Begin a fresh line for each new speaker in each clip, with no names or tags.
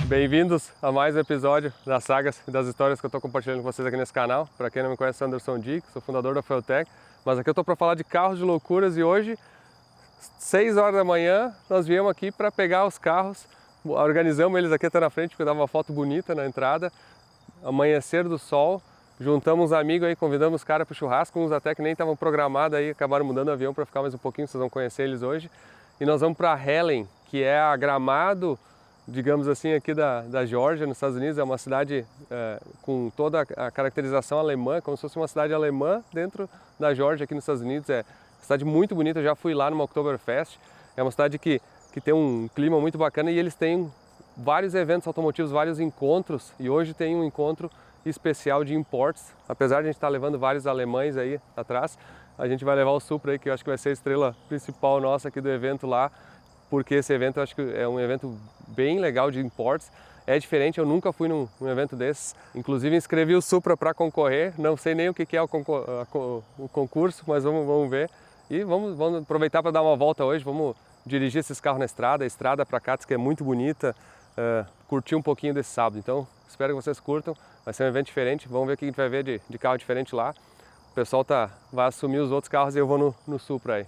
Bem-vindos a mais um episódio das sagas e das histórias que eu estou compartilhando com vocês aqui nesse canal. Para quem não me conhece, eu sou Anderson Dick, sou fundador da Fueltech, mas aqui eu estou para falar de carros de loucuras e hoje, 6 horas da manhã, nós viemos aqui para pegar os carros, organizamos eles aqui até na frente porque dava uma foto bonita na entrada, amanhecer do sol, juntamos uns amigos aí, convidamos os caras para o churrasco, uns até que nem estavam programados aí, acabaram mudando o avião para ficar mais um pouquinho, vocês vão conhecer eles hoje. E nós vamos para Helen, que é a Gramado, digamos assim, aqui da Geórgia, nos Estados Unidos. É uma cidade com toda a caracterização alemã, como se fosse uma cidade alemã dentro da Geórgia, aqui nos Estados Unidos. É uma cidade muito bonita, eu já fui lá numa Oktoberfest. É uma cidade que tem um clima muito bacana e eles têm vários eventos automotivos, vários encontros. E hoje tem um encontro especial de imports. Apesar de a gente estar levando vários alemães aí atrás, a gente vai levar o Supra aí, que eu acho que vai ser a estrela principal nossa aqui do evento lá. Porque esse evento eu acho que é um evento bem legal de imports, é diferente, eu nunca fui num evento desses, inclusive inscrevi o Supra para concorrer, não sei nem o que é o concurso, mas vamos ver e vamos aproveitar para dar uma volta hoje, vamos dirigir esses carros na estrada, a estrada para cá que é muito bonita, curtir um pouquinho desse sábado, então espero que vocês curtam, vai ser um evento diferente, vamos ver o que a gente vai ver de carro diferente lá, o pessoal vai assumir os outros carros e eu vou no Supra aí,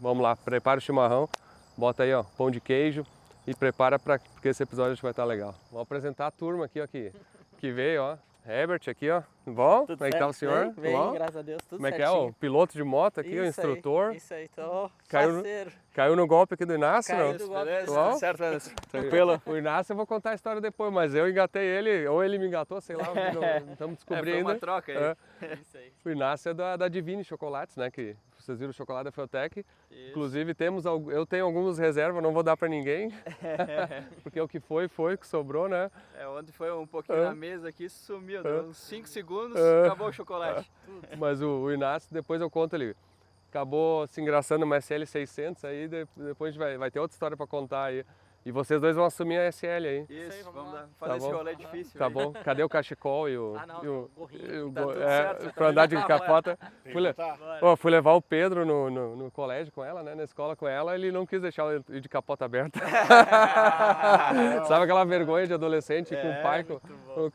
vamos lá, prepara o chimarrão. Bota aí, ó, pão de queijo e prepara porque esse episódio vai estar legal. Vou apresentar a turma aqui, ó, que veio, ó. Herbert aqui, ó. Bom?
Tudo
como é que tá o senhor?
Bem, graças a Deus, tudo
como é que
certinho.
é? O piloto de moto aqui,
isso
o instrutor.
Aí, isso aí, tô
Caiu no golpe aqui do Inácio,
Caiu
não?
do golpe.
Bom?
Certo, Anderson. Tranquilo?
O Inácio eu vou contar a história depois, mas eu engatei ele, ou ele me engatou, sei lá, estamos descobrindo
foi uma
ainda.
troca aí.
Isso aí.
O Inácio é da Divine Chocolates, né? Que vocês viram o chocolate da Fueltech.
Isso.
Inclusive eu tenho algumas reservas, não vou dar para ninguém. Porque o que foi, o que sobrou, né?
Ontem foi um pouquinho na mesa aqui, sumiu, deu uns 5 segundos, acabou o chocolate.
Mas o Inácio, depois eu conto ele, acabou se engraçando uma SL 600, aí depois a gente vai ter outra história para contar aí. E vocês dois vão assumir a SL aí.
Isso, vamos
lá.
fazer
Tá
esse
bom.
rolê difícil.
Tá
aí.
bom? Cadê o cachecol e o...
Ah, não,
e o
gorrinho,
tá tudo certo.
pra andar de capota.
Bora.
Fui levar o Pedro no colégio com ela, né? Na escola com ela, ele não quis deixar eu ir de capota aberta. Sabe aquela vergonha de adolescente com o pai?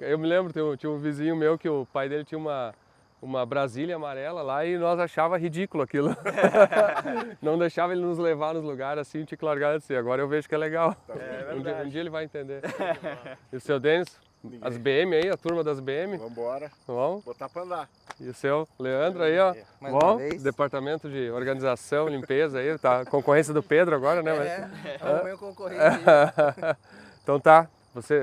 Eu me lembro, tinha um vizinho meu que o pai dele tinha uma Brasília amarela lá e nós achava ridículo aquilo. Não deixava ele nos levar nos lugares assim, tinha que largar assim. Agora eu vejo que é legal. Um dia ele vai entender. E o seu Denis? As BM aí, a turma das BM.
Vambora.
Vamos?
Botar pra andar.
E o seu Leandro aí, ó.
Mais uma
Bom?
vez.
Departamento de organização, limpeza aí. Tá concorrência do Pedro agora, né?
É o meu concorrente.
Então tá,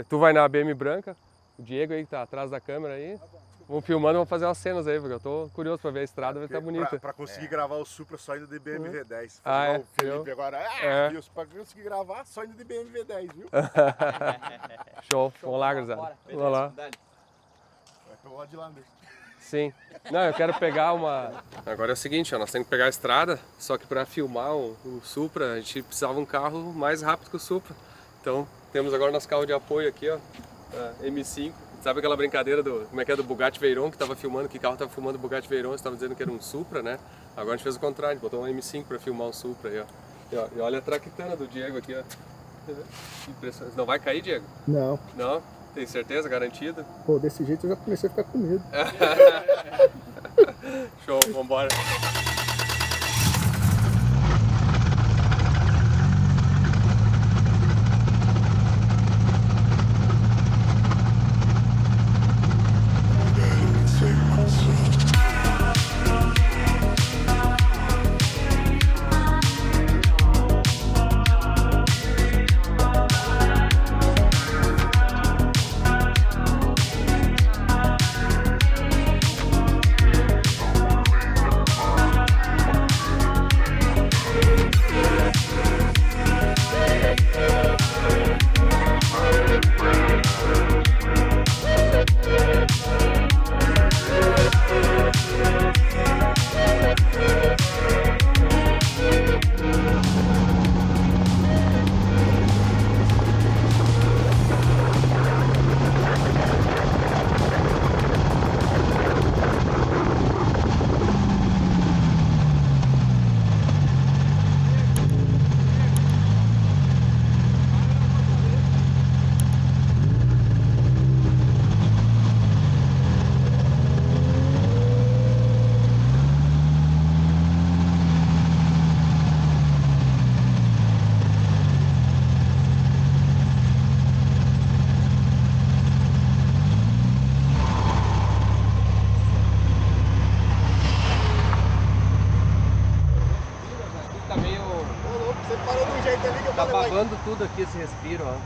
tu vai na BM branca, o Diego aí que tá atrás da câmera aí. Vamos filmando, vamos fazer umas cenas aí, porque eu tô curioso pra ver a estrada, vai estar bonita.
Pra conseguir gravar o Supra só indo de BMW 10.
Ah, é?
O Felipe agora,
É.
Isso, pra conseguir gravar só indo de BMW 10, viu?
Show, vamos lá, gurizada.
Bora.
Vamos lá.
Vai pelo lado de lá, Anderson.
Sim. Não, eu quero pegar uma... Agora é o seguinte, ó, nós temos que pegar a estrada, só que para filmar um Supra, a gente precisava um carro mais rápido que o Supra. Então, temos agora nosso carro de apoio aqui, ó, M5. Sabe aquela brincadeira do Bugatti Veyron, que tava filmando, que carro tava filmando o Bugatti Veyron, você tava dizendo que era um Supra, né? Agora a gente fez o contrário, a gente botou um M5 para filmar um Supra aí, ó. E olha a traquitana do Diego aqui, ó. Impressionante. Não vai cair, Diego?
Não.
Não? Tem certeza? Garantido?
Pô, desse jeito eu já comecei a ficar com medo.
Show, vambora. Tá babando tudo aqui esse respiro, ó.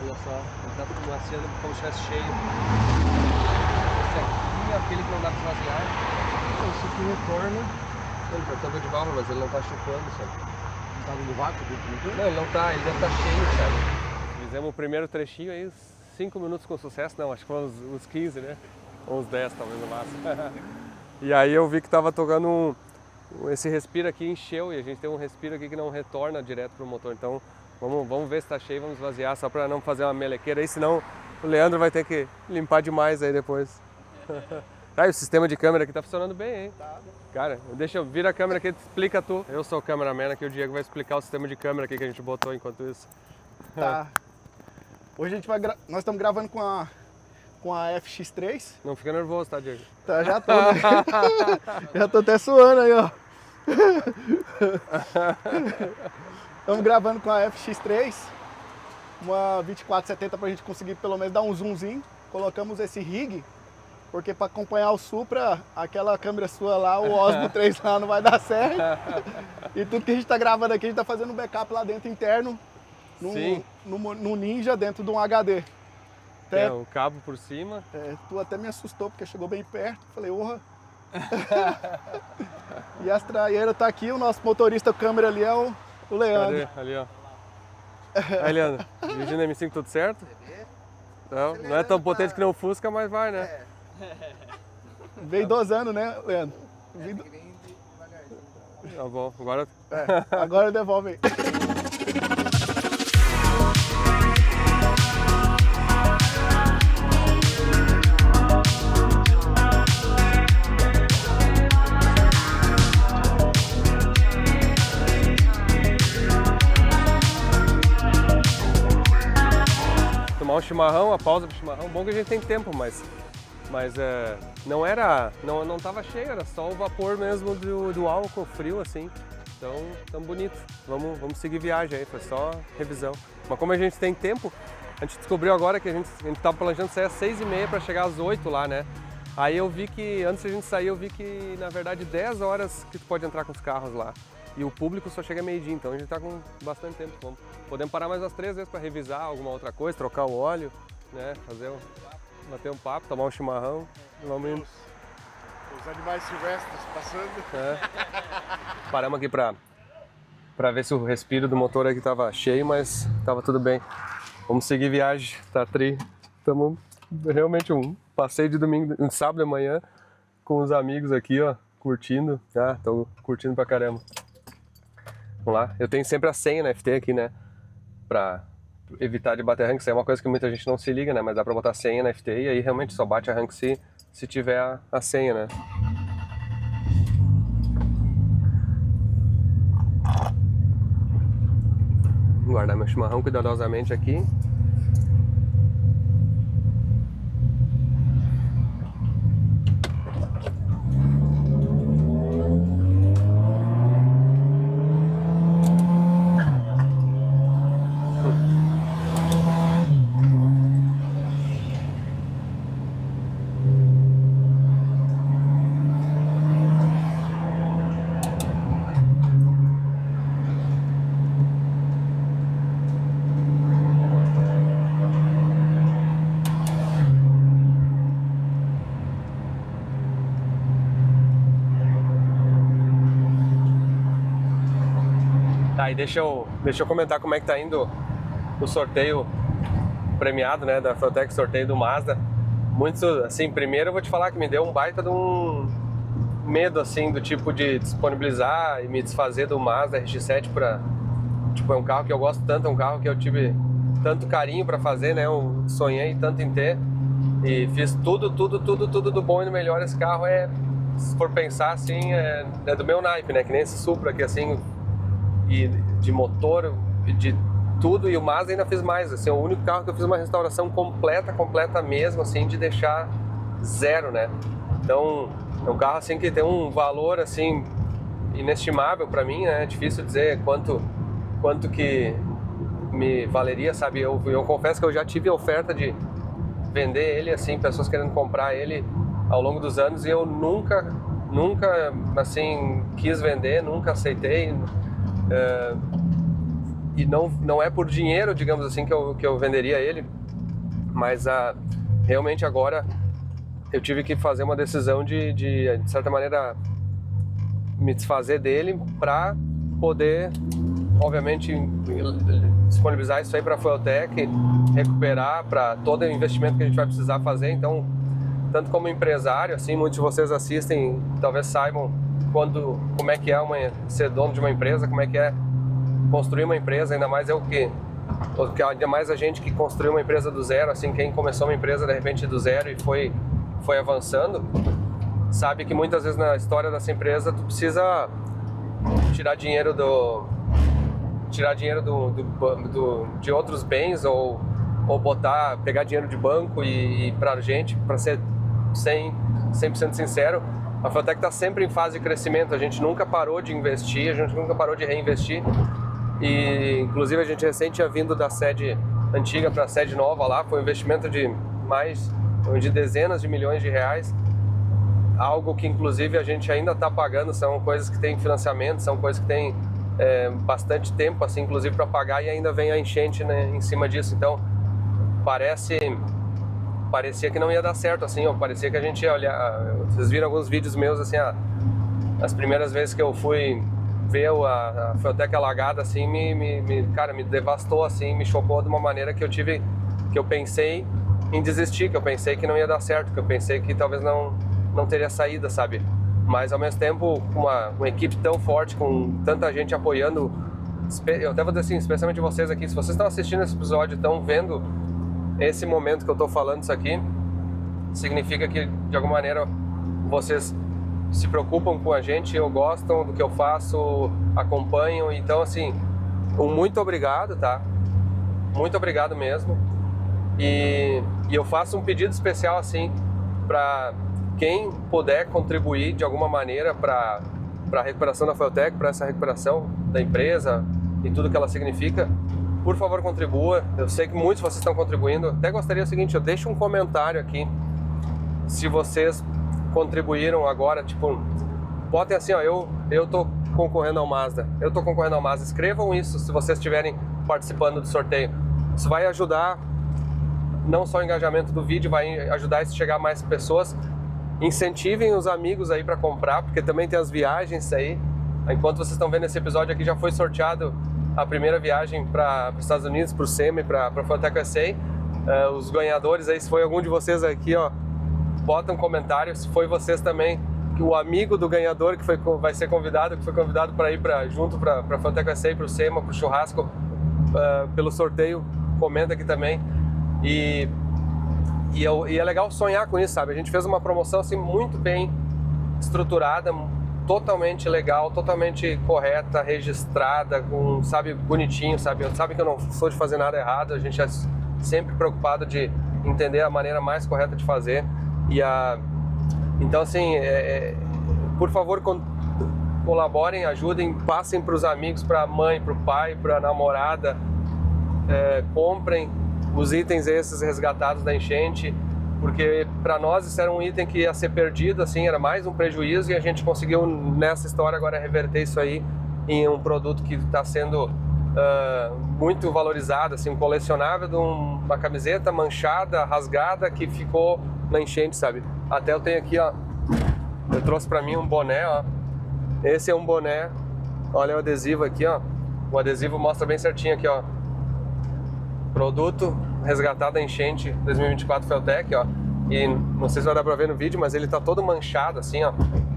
Olha só, ele tá maciando como se estivesse cheio. Esse aqui é aquele que não dá pra esvaziar. Esse aqui retorna. Ele tá tampa de válvula, mas ele não tá chupando, sabe?
Não tava no vácuo do
Não, ele não tá, ele deve estar cheio, sabe? Fizemos o primeiro trechinho aí, 5 minutos com sucesso, não, acho que foi uns 15, né? Ou uns 10 talvez no máximo. E aí eu vi que tava tocando esse respiro aqui encheu e a gente tem um respiro aqui que não retorna direto pro motor, então vamos ver se tá cheio, vamos esvaziar só para não fazer uma melequeira aí, senão o Leandro vai ter que limpar demais aí depois. Tá, e o sistema de câmera aqui tá funcionando bem, hein? Cara, deixa eu vir a câmera aqui, explica tu. Eu sou o cameraman aqui, o Diego vai explicar o sistema de câmera aqui que a gente botou enquanto isso.
Tá. Hoje a gente vai nós estamos gravando com a FX3.
Não fica nervoso, tá, Diego?
Tá, já tô. Já tô até suando aí, ó. Estamos gravando com a FX3, uma 2470 pra gente conseguir pelo menos dar um zoomzinho. Colocamos esse rig, porque para acompanhar o Supra, aquela câmera sua lá, o Osmo 3 lá não vai dar certo. E tudo que a gente tá gravando aqui, a gente tá fazendo um backup lá dentro interno, no Ninja, dentro de um HD.
Tem o cabo por cima.
Tu até me assustou, porque chegou bem perto. Falei, orra. E as traeiras tá aqui, o nosso motorista câmera ali é o Leandro.
Cadê? Ali, ó. Aí, Leandro, dirigindo M5 tudo certo? Não é tão potente que não Fusca, mas vai, né?
Veio dosando, né, Leandro?
Tá bom, agora...
Agora devolve aí.
Tomar um chimarrão, a pausa pro chimarrão, bom que a gente tem tempo, mas não tava cheio, era só o vapor mesmo do álcool frio assim, então tão bonito, vamos seguir viagem aí, foi só revisão. Mas como a gente tem tempo, a gente descobriu agora que a gente tava planejando sair às 6h30 para chegar às 8 lá, né? Aí eu vi que, antes da gente sair, eu vi que na verdade 10 horas que tu pode entrar com os carros lá. E o público só chega meio-dia, então a gente tá com bastante tempo. Podemos parar mais umas 3 vezes para revisar alguma outra coisa, trocar o óleo, né? Bater um papo, tomar um chimarrão. Vamos indo.
Os animais silvestres passando.
Paramos aqui para ver se o respiro do motor aqui tava cheio, mas tava tudo bem. Vamos seguir viagem, tá tri. Estamos realmente um passeio de domingo, um sábado de manhã com os amigos aqui, ó, curtindo. Tô curtindo pra caramba. Vamos lá. Eu tenho sempre a senha na FT aqui, né? Pra evitar de bater rank, isso é uma coisa que muita gente não se liga, né? Mas dá pra botar senha na FT e aí realmente só bate a rank se tiver a senha, né? Vou guardar meu chimarrão cuidadosamente aqui. Tá, e deixa eu comentar como é que tá indo o sorteio premiado, né, da Feutec, sorteio do Mazda. Muito, assim, primeiro eu vou te falar que me deu um baita de um medo, assim, do tipo de disponibilizar e me desfazer do Mazda RX-7 pra... Tipo, é um carro que eu gosto tanto, é um carro que eu tive tanto carinho pra fazer, né, eu sonhei tanto em ter e fiz tudo do bom e do melhor. Esse carro se for pensar, assim, é do meu naipe, né, que nem esse Supra aqui, assim, e de motor, de tudo, e o Mazda ainda fiz mais, assim, é o único carro que eu fiz uma restauração completa mesmo, assim, de deixar zero, né? Então, é um carro, assim, que tem um valor, assim, inestimável para mim, né? É difícil dizer quanto que me valeria, sabe? Eu confesso que eu já tive a oferta de vender ele, assim, pessoas querendo comprar ele ao longo dos anos, e eu nunca, assim, quis vender, nunca aceitei. e não é por dinheiro, digamos assim, que eu venderia ele, mas realmente agora eu tive que fazer uma decisão de certa maneira, me desfazer dele para poder, obviamente, disponibilizar isso aí para a Fueltech, recuperar para todo o investimento que a gente vai precisar fazer. Então, tanto como empresário, assim, muitos de vocês assistem, talvez saibam como é que é ser dono de uma empresa, como é que é construir uma empresa, ainda mais ainda mais a gente que construiu uma empresa do zero, assim, quem começou uma empresa de repente do zero e foi avançando, sabe que muitas vezes na história dessa empresa tu precisa tirar dinheiro de outros bens ou pegar dinheiro de banco e pra gente, para ser 100% sincero, a Fueltech está sempre em fase de crescimento, a gente nunca parou de investir, a gente nunca parou de reinvestir e inclusive a gente recente tinha vindo da sede antiga para a sede nova lá, foi um investimento de dezenas de milhões de reais, algo que inclusive a gente ainda está pagando, são coisas que tem financiamento, são coisas que tem bastante tempo, assim, inclusive para pagar e ainda vem a enchente, né, em cima disso, então parecia que não ia dar certo, assim, parecia que a gente ia olhar, vocês viram alguns vídeos meus, assim, as primeiras vezes que eu fui ver a Fueltech alagada, assim, cara, me devastou, assim, me chocou de uma maneira que eu pensei em desistir, que eu pensei que não ia dar certo, que eu pensei que talvez não teria saída, sabe? Mas ao mesmo tempo, com uma equipe tão forte, com tanta gente apoiando, eu até vou dizer assim, especialmente vocês aqui, se vocês estão assistindo esse episódio, estão vendo esse momento que eu estou falando isso aqui, significa que de alguma maneira vocês se preocupam com a gente, gostam do que eu faço, acompanham, então assim, muito obrigado, tá? Muito obrigado mesmo. E eu faço um pedido especial assim para quem puder contribuir de alguma maneira para a recuperação da Fueltech, para essa recuperação da empresa e tudo que ela significa, por favor contribua. Eu sei que muitos de vocês estão contribuindo. Até gostaria o seguinte, eu deixo um comentário aqui se vocês contribuíram agora, tipo, botem assim, ó, eu tô concorrendo ao Mazda, escrevam isso se vocês estiverem participando do sorteio. Isso vai ajudar não só o engajamento do vídeo, vai ajudar isso a chegar a mais pessoas. Incentivem os amigos aí para comprar, porque também tem as viagens aí. Enquanto vocês estão vendo esse episódio aqui, já foi sorteado a primeira viagem para os Estados Unidos, para o SEMA e para a Fueltech USA. Os ganhadores aí, se foi algum de vocês aqui, ó, bota um comentário. Se foi vocês também, o amigo do ganhador que vai ser convidado, que foi convidado para ir junto para a Fueltech USA, para o SEMA, para o churrasco, pelo sorteio, comenta aqui também. E é legal sonhar com isso, sabe? A gente fez uma promoção assim muito bem estruturada, totalmente legal, totalmente correta, registrada, sabe, bonitinho, sabe? Sabe que eu não sou de fazer nada errado, a gente é sempre preocupado de entender a maneira mais correta de fazer. Então assim, por favor, colaborem, ajudem, passem para os amigos, para a mãe, para o pai, para a namorada, comprem os itens esses resgatados da enchente, porque para nós isso era um item que ia ser perdido, assim, era mais um prejuízo, e a gente conseguiu nessa história agora reverter isso aí em um produto que está sendo muito valorizado, assim, um colecionável de uma camiseta manchada, rasgada, que ficou na enchente, sabe? Até eu tenho aqui, ó, eu trouxe para mim um boné, ó, esse é um boné, olha o adesivo aqui, ó, o adesivo mostra bem certinho aqui, ó, produto resgatado da enchente 2024 Fueltech, ó, e não sei se vai dar pra ver no vídeo, mas ele tá todo manchado, assim, ó,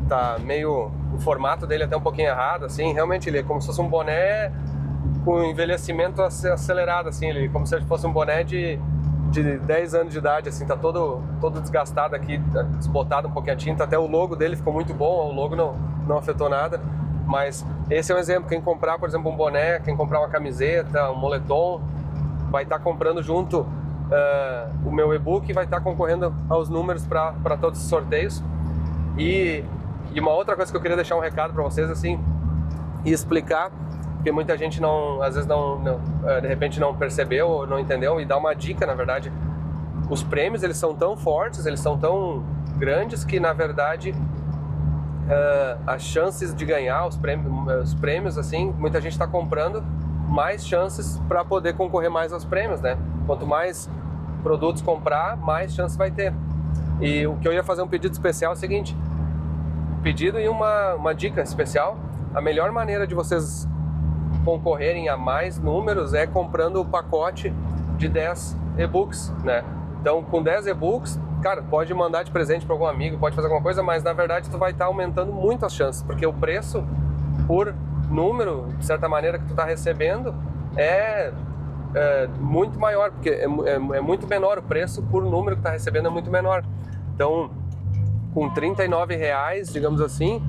tá meio, o formato dele até um pouquinho errado, assim, realmente ele é como se fosse um boné com envelhecimento acelerado, assim, ele como se fosse um boné de 10 anos de idade, assim, tá todo desgastado aqui, desbotado um pouquinho a tinta, até o logo dele ficou muito bom, o logo não afetou nada, mas esse é um exemplo, quem comprar, por exemplo, um boné, quem comprar uma camiseta, um moletom, vai estar comprando junto o meu e-book e vai estar concorrendo aos números para todos os sorteios. E uma outra coisa que eu queria deixar um recado para vocês, assim, e explicar, porque muita gente às vezes de repente não percebeu ou não entendeu, e dar uma dica, na verdade. Os prêmios, eles são tão fortes, eles são tão grandes que, na verdade, as chances de ganhar os prêmios, assim, muita gente está comprando, mais chances para poder concorrer mais aos prêmios, né? Quanto mais produtos comprar, mais chances vai ter. E o que eu ia fazer um pedido especial é o seguinte, pedido e uma dica especial. A melhor maneira de vocês concorrerem a mais números é comprando o pacote de 10 e-books, né? Então, com 10 e-books, cara, pode mandar de presente para algum amigo, pode fazer alguma coisa, mas na verdade tu vai estar aumentando muito as chances, porque o preço por número, de certa maneira, que tu está recebendo é muito maior, porque é muito menor o preço por número que está recebendo, é muito menor. Então, com R$39, digamos assim,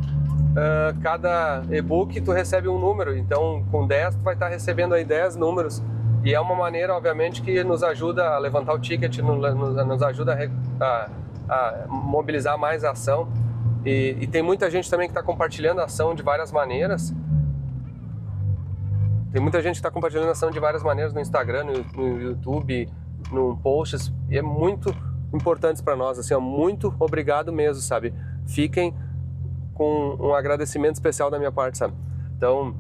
cada e-book tu recebe um número. Então, com 10 tu vai estar recebendo aí 10 números. E é uma maneira, obviamente, que nos ajuda a levantar o ticket, nos ajuda a mobilizar mais a ação. E tem muita gente também que está compartilhando a ação de várias maneiras. Tem muita gente que está compartilhando a ação de várias maneiras no Instagram, no YouTube, no posts. E é muito importante para nós, assim, muito obrigado mesmo, sabe? Fiquem com um agradecimento especial da minha parte, sabe? Então,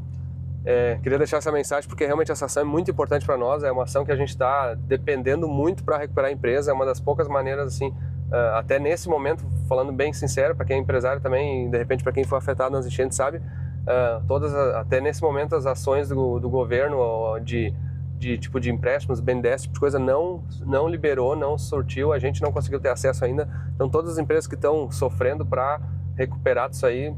queria deixar essa mensagem porque realmente essa ação é muito importante para nós, é uma ação que a gente está dependendo muito para recuperar a empresa, é uma das poucas maneiras, assim, até nesse momento, falando bem sincero, para quem é empresário também, de repente para quem foi afetado nas enchentes, sabe? Até nesse momento as ações do governo de tipo de empréstimos, BNDES, tipo de coisa, não liberou, não sortiu, a gente não conseguiu ter acesso ainda. Então todas as empresas que estão sofrendo para recuperar disso aí,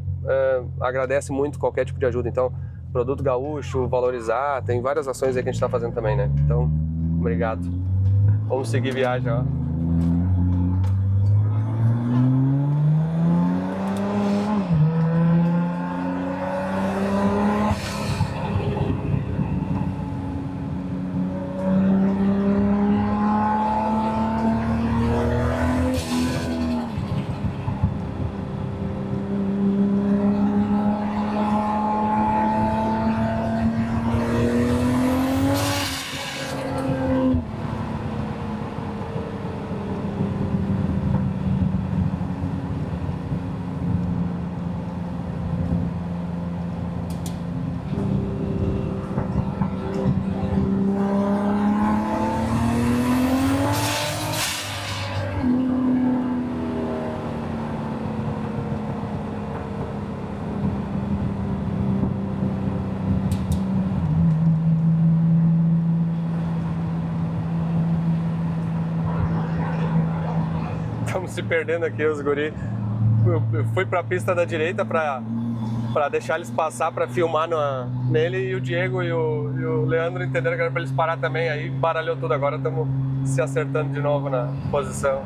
agradece muito qualquer tipo de ajuda. Então, Produto Gaúcho, Valorizar, tem várias ações aí que a gente está fazendo também, né? Então, obrigado. Vamos seguir viagem, ó. Estamos se perdendo aqui, os guri. Eu fui para a pista da direita para deixar eles passar para filmar nele, e o Diego e o Leandro entenderam que era para eles parar também, aí baralhou tudo. Agora estamos se acertando de novo na posição.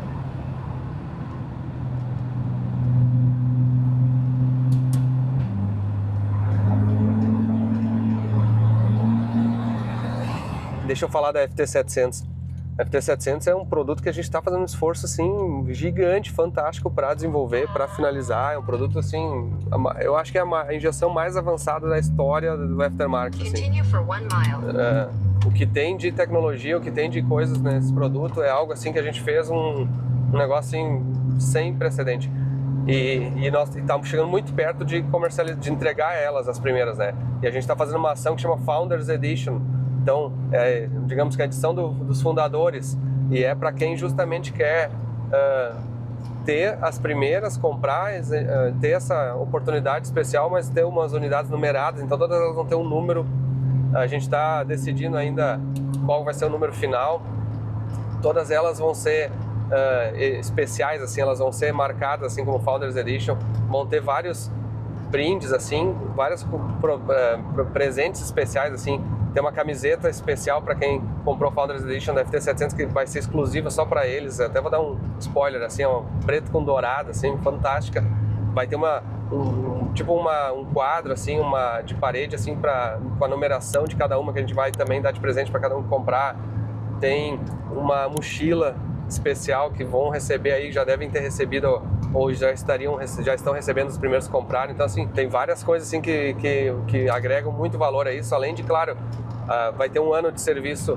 Deixa eu falar da FT700. A FT700 é um produto que a gente está fazendo um esforço assim gigante, fantástico para desenvolver, para finalizar. É um produto assim, eu acho que é a injeção mais avançada da história do aftermarket. Assim. O que tem de tecnologia, o que tem de coisas nesse produto é algo assim que a gente fez um negócio assim, sem precedente. E nós estamos chegando muito perto de entregar elas, as primeiras, né? E a gente está fazendo uma ação que chama Founders Edition. Então, digamos que é a edição dos fundadores, e é para quem justamente quer ter as primeiras, comprar, ter essa oportunidade especial, mas ter umas unidades numeradas, então todas elas vão ter um número. A gente está decidindo ainda qual vai ser o número final. Todas elas vão ser especiais, assim, elas vão ser marcadas assim como Founders Edition, vão ter vários brindes, assim, vários presentes especiais, assim. Tem uma camiseta especial para quem comprou Founders Edition da FT700 que vai ser exclusiva só para eles. Até vou dar um spoiler, assim, ó, preto com dourado, assim, fantástica. Vai ter um quadro, assim, de parede, assim, com a numeração de cada uma que a gente vai também dar de presente para cada um comprar. Tem uma mochila especial que vão receber aí, já devem ter recebido ou já estão recebendo os primeiros que compraram. Então, assim, tem várias coisas assim que agregam muito valor a isso, além de, claro, vai ter um ano de serviço,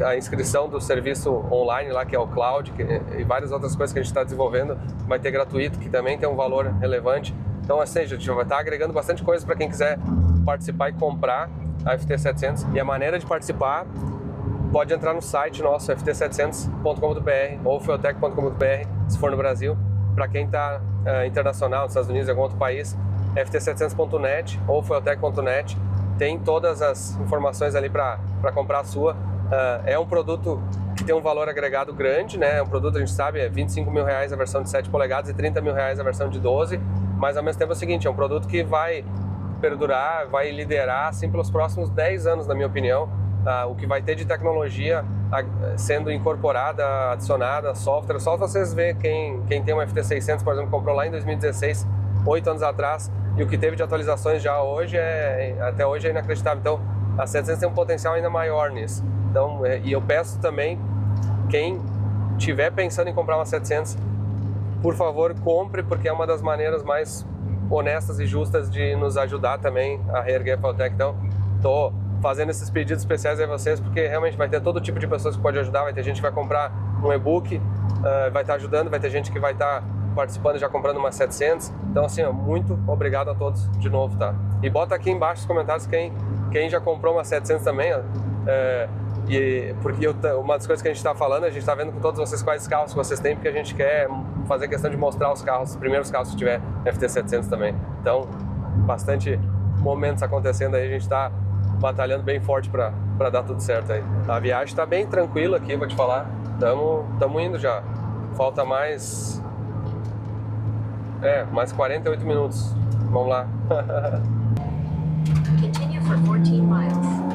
a inscrição do serviço online lá, que é o Cloud, e várias outras coisas que a gente está desenvolvendo, vai ter gratuito, que também tem um valor relevante. Então, ou seja, a gente vai estar agregando bastante coisa para quem quiser participar e comprar. a FT700. E a maneira de participar, pode entrar no site nosso, ft700.com.br ou fueltech.com.br, se for no Brasil. Para quem está internacional, nos Estados Unidos, em algum outro país, ft700.net ou fueltech.net. Tem todas as informações ali para comprar a sua. É um produto que tem um valor agregado grande, né? É um produto, a gente sabe, é R$25 mil a versão de 7 polegadas e R$30 mil a versão de 12, mas ao mesmo tempo é o seguinte, é um produto que vai perdurar, vai liderar assim pelos próximos 10 anos, na minha opinião. O que vai ter de tecnologia sendo incorporada, adicionada, software. Só vocês verem quem tem um FT600, por exemplo, comprou lá em 2016, 8 anos atrás, e o que teve de atualizações já hoje, até hoje é inacreditável. Então, a 700 tem um potencial ainda maior nisso. Então, e eu peço também, quem estiver pensando em comprar uma 700, por favor, compre, porque é uma das maneiras mais honestas e justas de nos ajudar também a reerguer a Fueltech. Então, estou fazendo esses pedidos especiais a vocês, porque realmente vai ter todo tipo de pessoas que pode ajudar. Vai ter gente que vai comprar um e-book, vai estar ajudando, vai ter gente que vai estar participando, já comprando uma 700. Então, assim, ó, muito obrigado a todos de novo, tá? E bota aqui embaixo nos comentários quem já comprou uma 700 também, ó. Porque uma das coisas que a gente está falando, a gente está vendo com todos vocês quais carros que vocês têm, porque a gente quer fazer questão de mostrar os carros, os primeiros carros que tiver FT700 também. Então, bastante momentos acontecendo aí, a gente está batalhando bem forte para dar tudo certo aí. A viagem está bem tranquila aqui, vou te falar. Estamos indo já. Falta mais 48 minutos. Vamos lá.
Continue for 14 miles.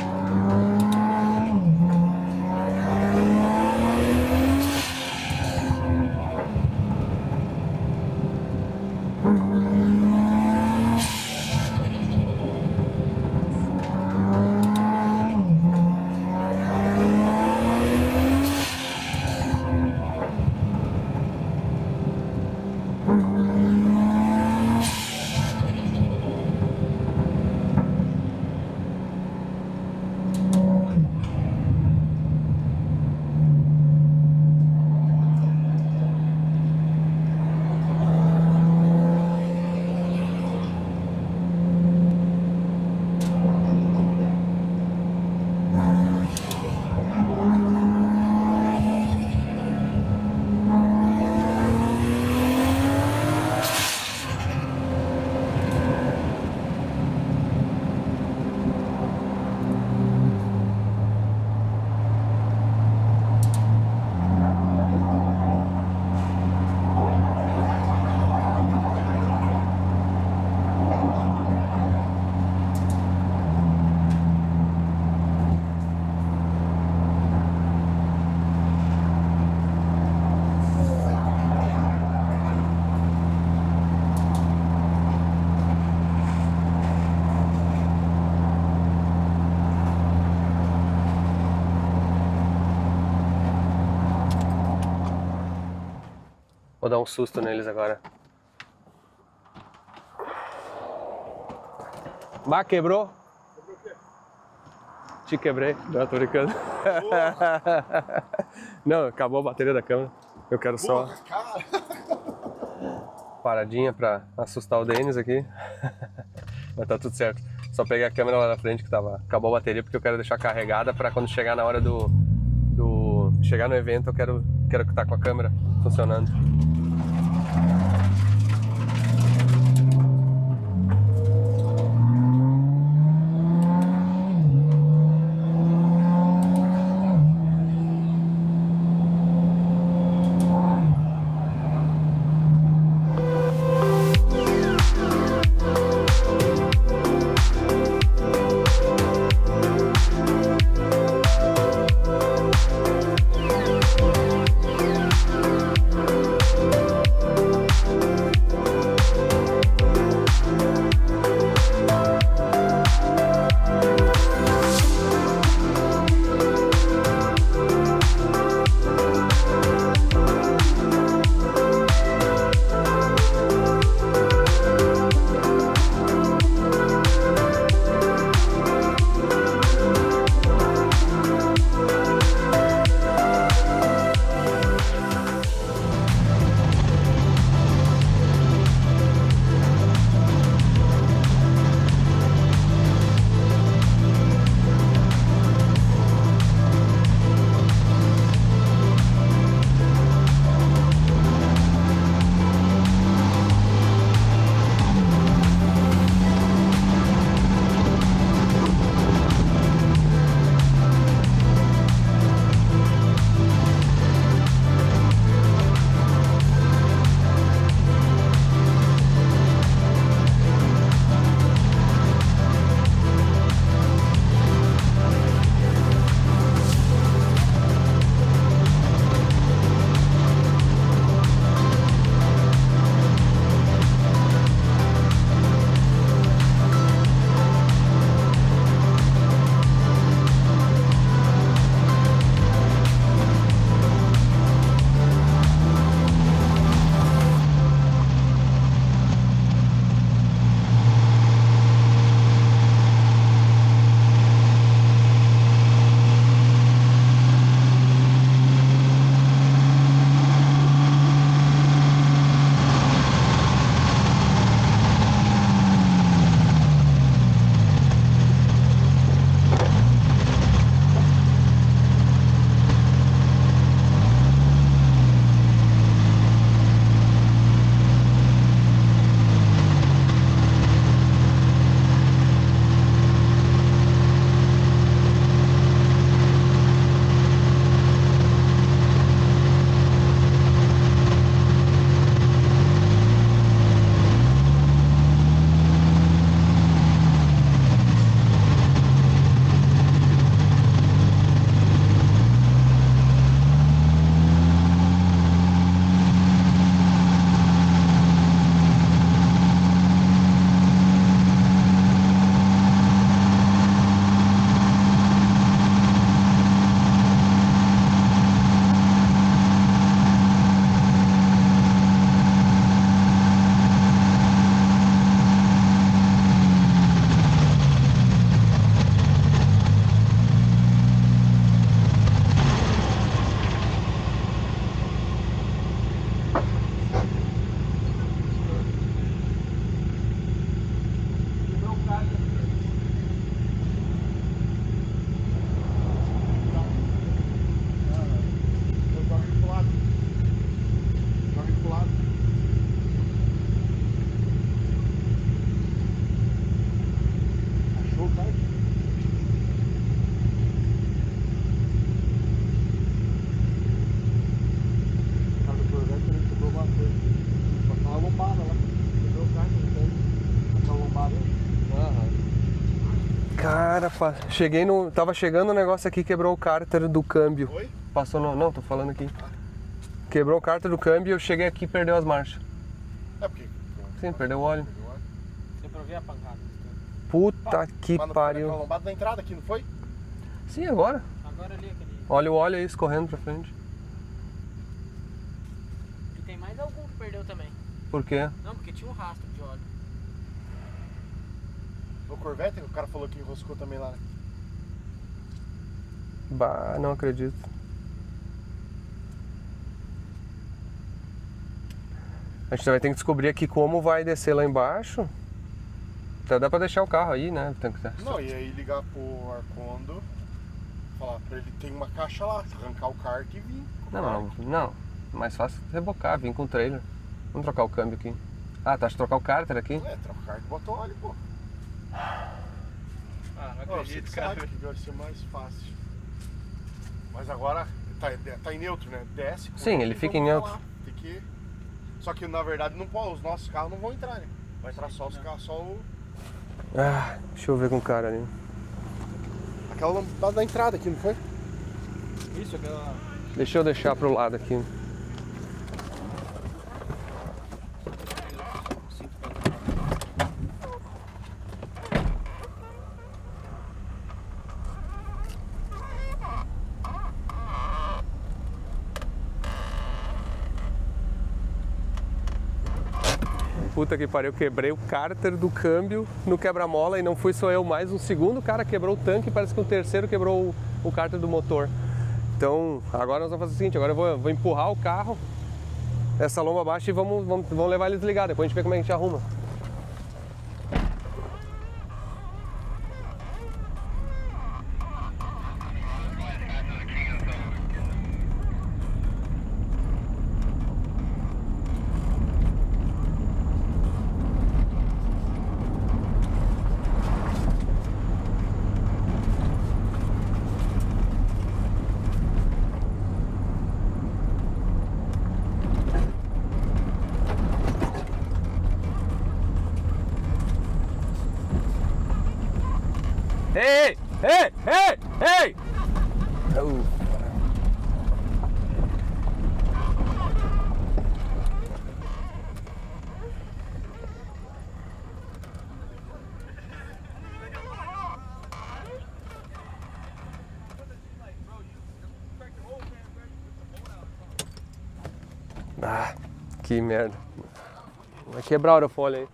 Vou dar um susto neles agora. Bah, quebrou? Quebrou o quê? Te quebrei. Não, tô brincando. Não, acabou a bateria da câmera. Eu quero só paradinha pra assustar o Denis aqui. Mas tá tudo certo. Só peguei a câmera lá na frente que acabou a bateria, porque eu quero deixar carregada pra quando chegar na hora chegar no evento, eu quero que tá com a câmera funcionando. Cara, cheguei no... Tava chegando o negócio aqui, quebrou o cárter do câmbio.
Oi?
Passou no... Não, tô falando aqui. Quebrou o cárter do câmbio e eu cheguei aqui e perdeu as marchas.
É porque...
Sim, perdeu o óleo.
Deu pra ver a pancada.
Puta que
Mas não foi naquela
pariu.
lombada da entrada aqui, não foi?
Sim, agora.
Agora ali aquele.
Olha o óleo aí escorrendo pra frente.
E tem mais algum que perdeu também.
Por quê?
Não, porque tinha um rastro de óleo.
No Corvette, o cara falou que enroscou também lá, né?
Bah, não acredito. A gente vai ter que descobrir aqui como vai descer lá embaixo. Até dá pra deixar o carro aí, né? Tem que...
Não, e aí ligar pro Arcondo, falar pra ele, tem uma caixa lá, arrancar o kart e vir.
Não. Mais fácil rebocar, vir com o trailer. Vamos trocar o câmbio aqui. Ah, tá, de trocar o cárter aqui?
É, troca o kart e bota o óleo, pô.
Ah, não
Ó, você
acredito,
que
cara.
sabe que vai ser mais fácil. Mas agora tá em neutro, né? Desce.
Sim, ele
e
fica em
vamos
neutro.
lá. Tem que... Só que na verdade não pode, os nossos carros não vão entrar, né? Vai entrar só os carros, só o...
Ah, deixa eu ver com o cara ali.
Aquela lombada da entrada aqui, não foi?
Isso, aquela...
Deixa eu deixar pro lado aqui. Puta que pariu, eu quebrei o cárter do câmbio no quebra-mola e não fui só eu, mais um segundo cara quebrou o tanque e parece que o terceiro quebrou o cárter do motor. Então, agora nós vamos fazer o seguinte, agora eu vou empurrar o carro, essa lomba abaixo e vamos levar ele desligado, depois a gente vê como é que a gente arruma. Ei! Ei! Ei! Ei! Ah, que merda. Vai quebrar o aerofólio aí.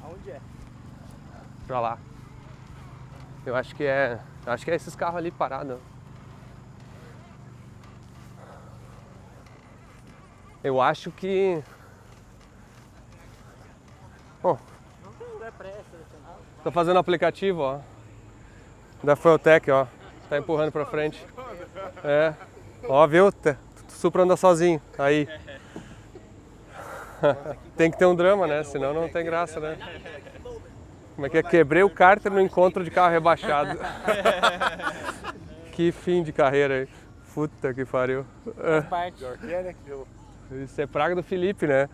Aonde é?
Pra lá. Eu acho que é esses carros ali parados. Eu acho que... Bom,
Não é pressa.
tô fazendo aplicativo, ó. Da Fueltech, ó. Tá empurrando pra frente. É. Ó, viu? Supra anda sozinho. Aí. Tem que ter um drama, né? Senão não tem graça, né? Como é que é? Quebrei o cárter no encontro de carro rebaixado. Que fim de carreira aí. Puta que pariu.
Parte.
Pior que é, né?
Isso é praga do Felipe, né?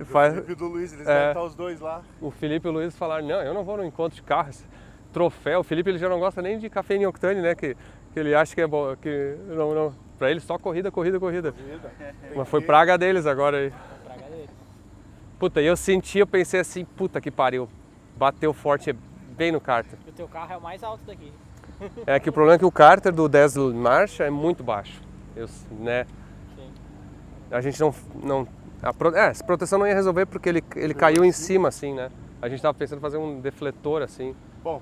O
Faz...
Felipe e do Luiz, eles devem estar os dois lá.
O Felipe e o Luiz falaram, não, eu não vou no encontro de carros. Troféu, o Felipe ele já não gosta nem de café em octane, né? Que ele acha que é bom, que não. Pra ele só corrida. Mas foi praga deles agora aí.
Praga dele.
Puta, e eu pensei assim, puta que pariu. Bateu forte bem no cárter.
O teu carro é o mais alto daqui.
É que o problema é que o cárter do 10 marcha é muito baixo. Né?
Sim.
A gente essa proteção não ia resolver porque ele caiu em cima assim, né? A gente tava pensando em fazer um defletor assim.
Bom,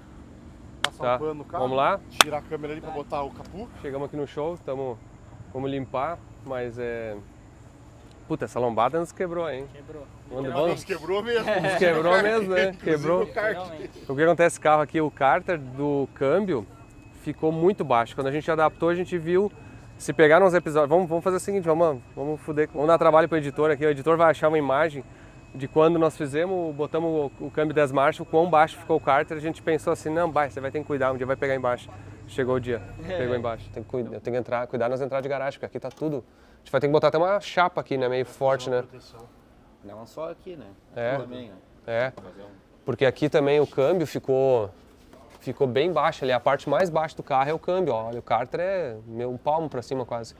passar
Tá,
um pano no carro.
vamos lá?
Tirar a câmera ali pra botar o capu.
Chegamos aqui no show, vamos limpar, mas puta, essa lombada nos quebrou, hein?
Quebrou.
Nos quebrou mesmo.
Nos quebrou mesmo, né? Quebrou.
o kart.
Realmente.
O que acontece, esse carro aqui, o cárter do câmbio ficou muito baixo. Quando a gente adaptou, a gente viu, se pegar uns episódios, vamos fazer o seguinte, vamos dar trabalho pro editor aqui, o editor vai achar uma imagem de quando nós fizemos, botamos o câmbio 10 marchas, o quão baixo ficou o cárter, a gente pensou assim, não, você vai ter que cuidar, um dia vai pegar embaixo. Chegou o dia, pegou embaixo. Tem que entrar, cuidar nas entradas de garagem, porque aqui tá tudo... A gente vai ter que botar até uma chapa aqui, né, meio forte, né?
Não só aqui, né?
É.
Também, né?
É, porque aqui também o câmbio ficou bem baixo ali, a parte mais baixa do carro é o câmbio, ó. Olha, o cárter é um palmo pra cima quase,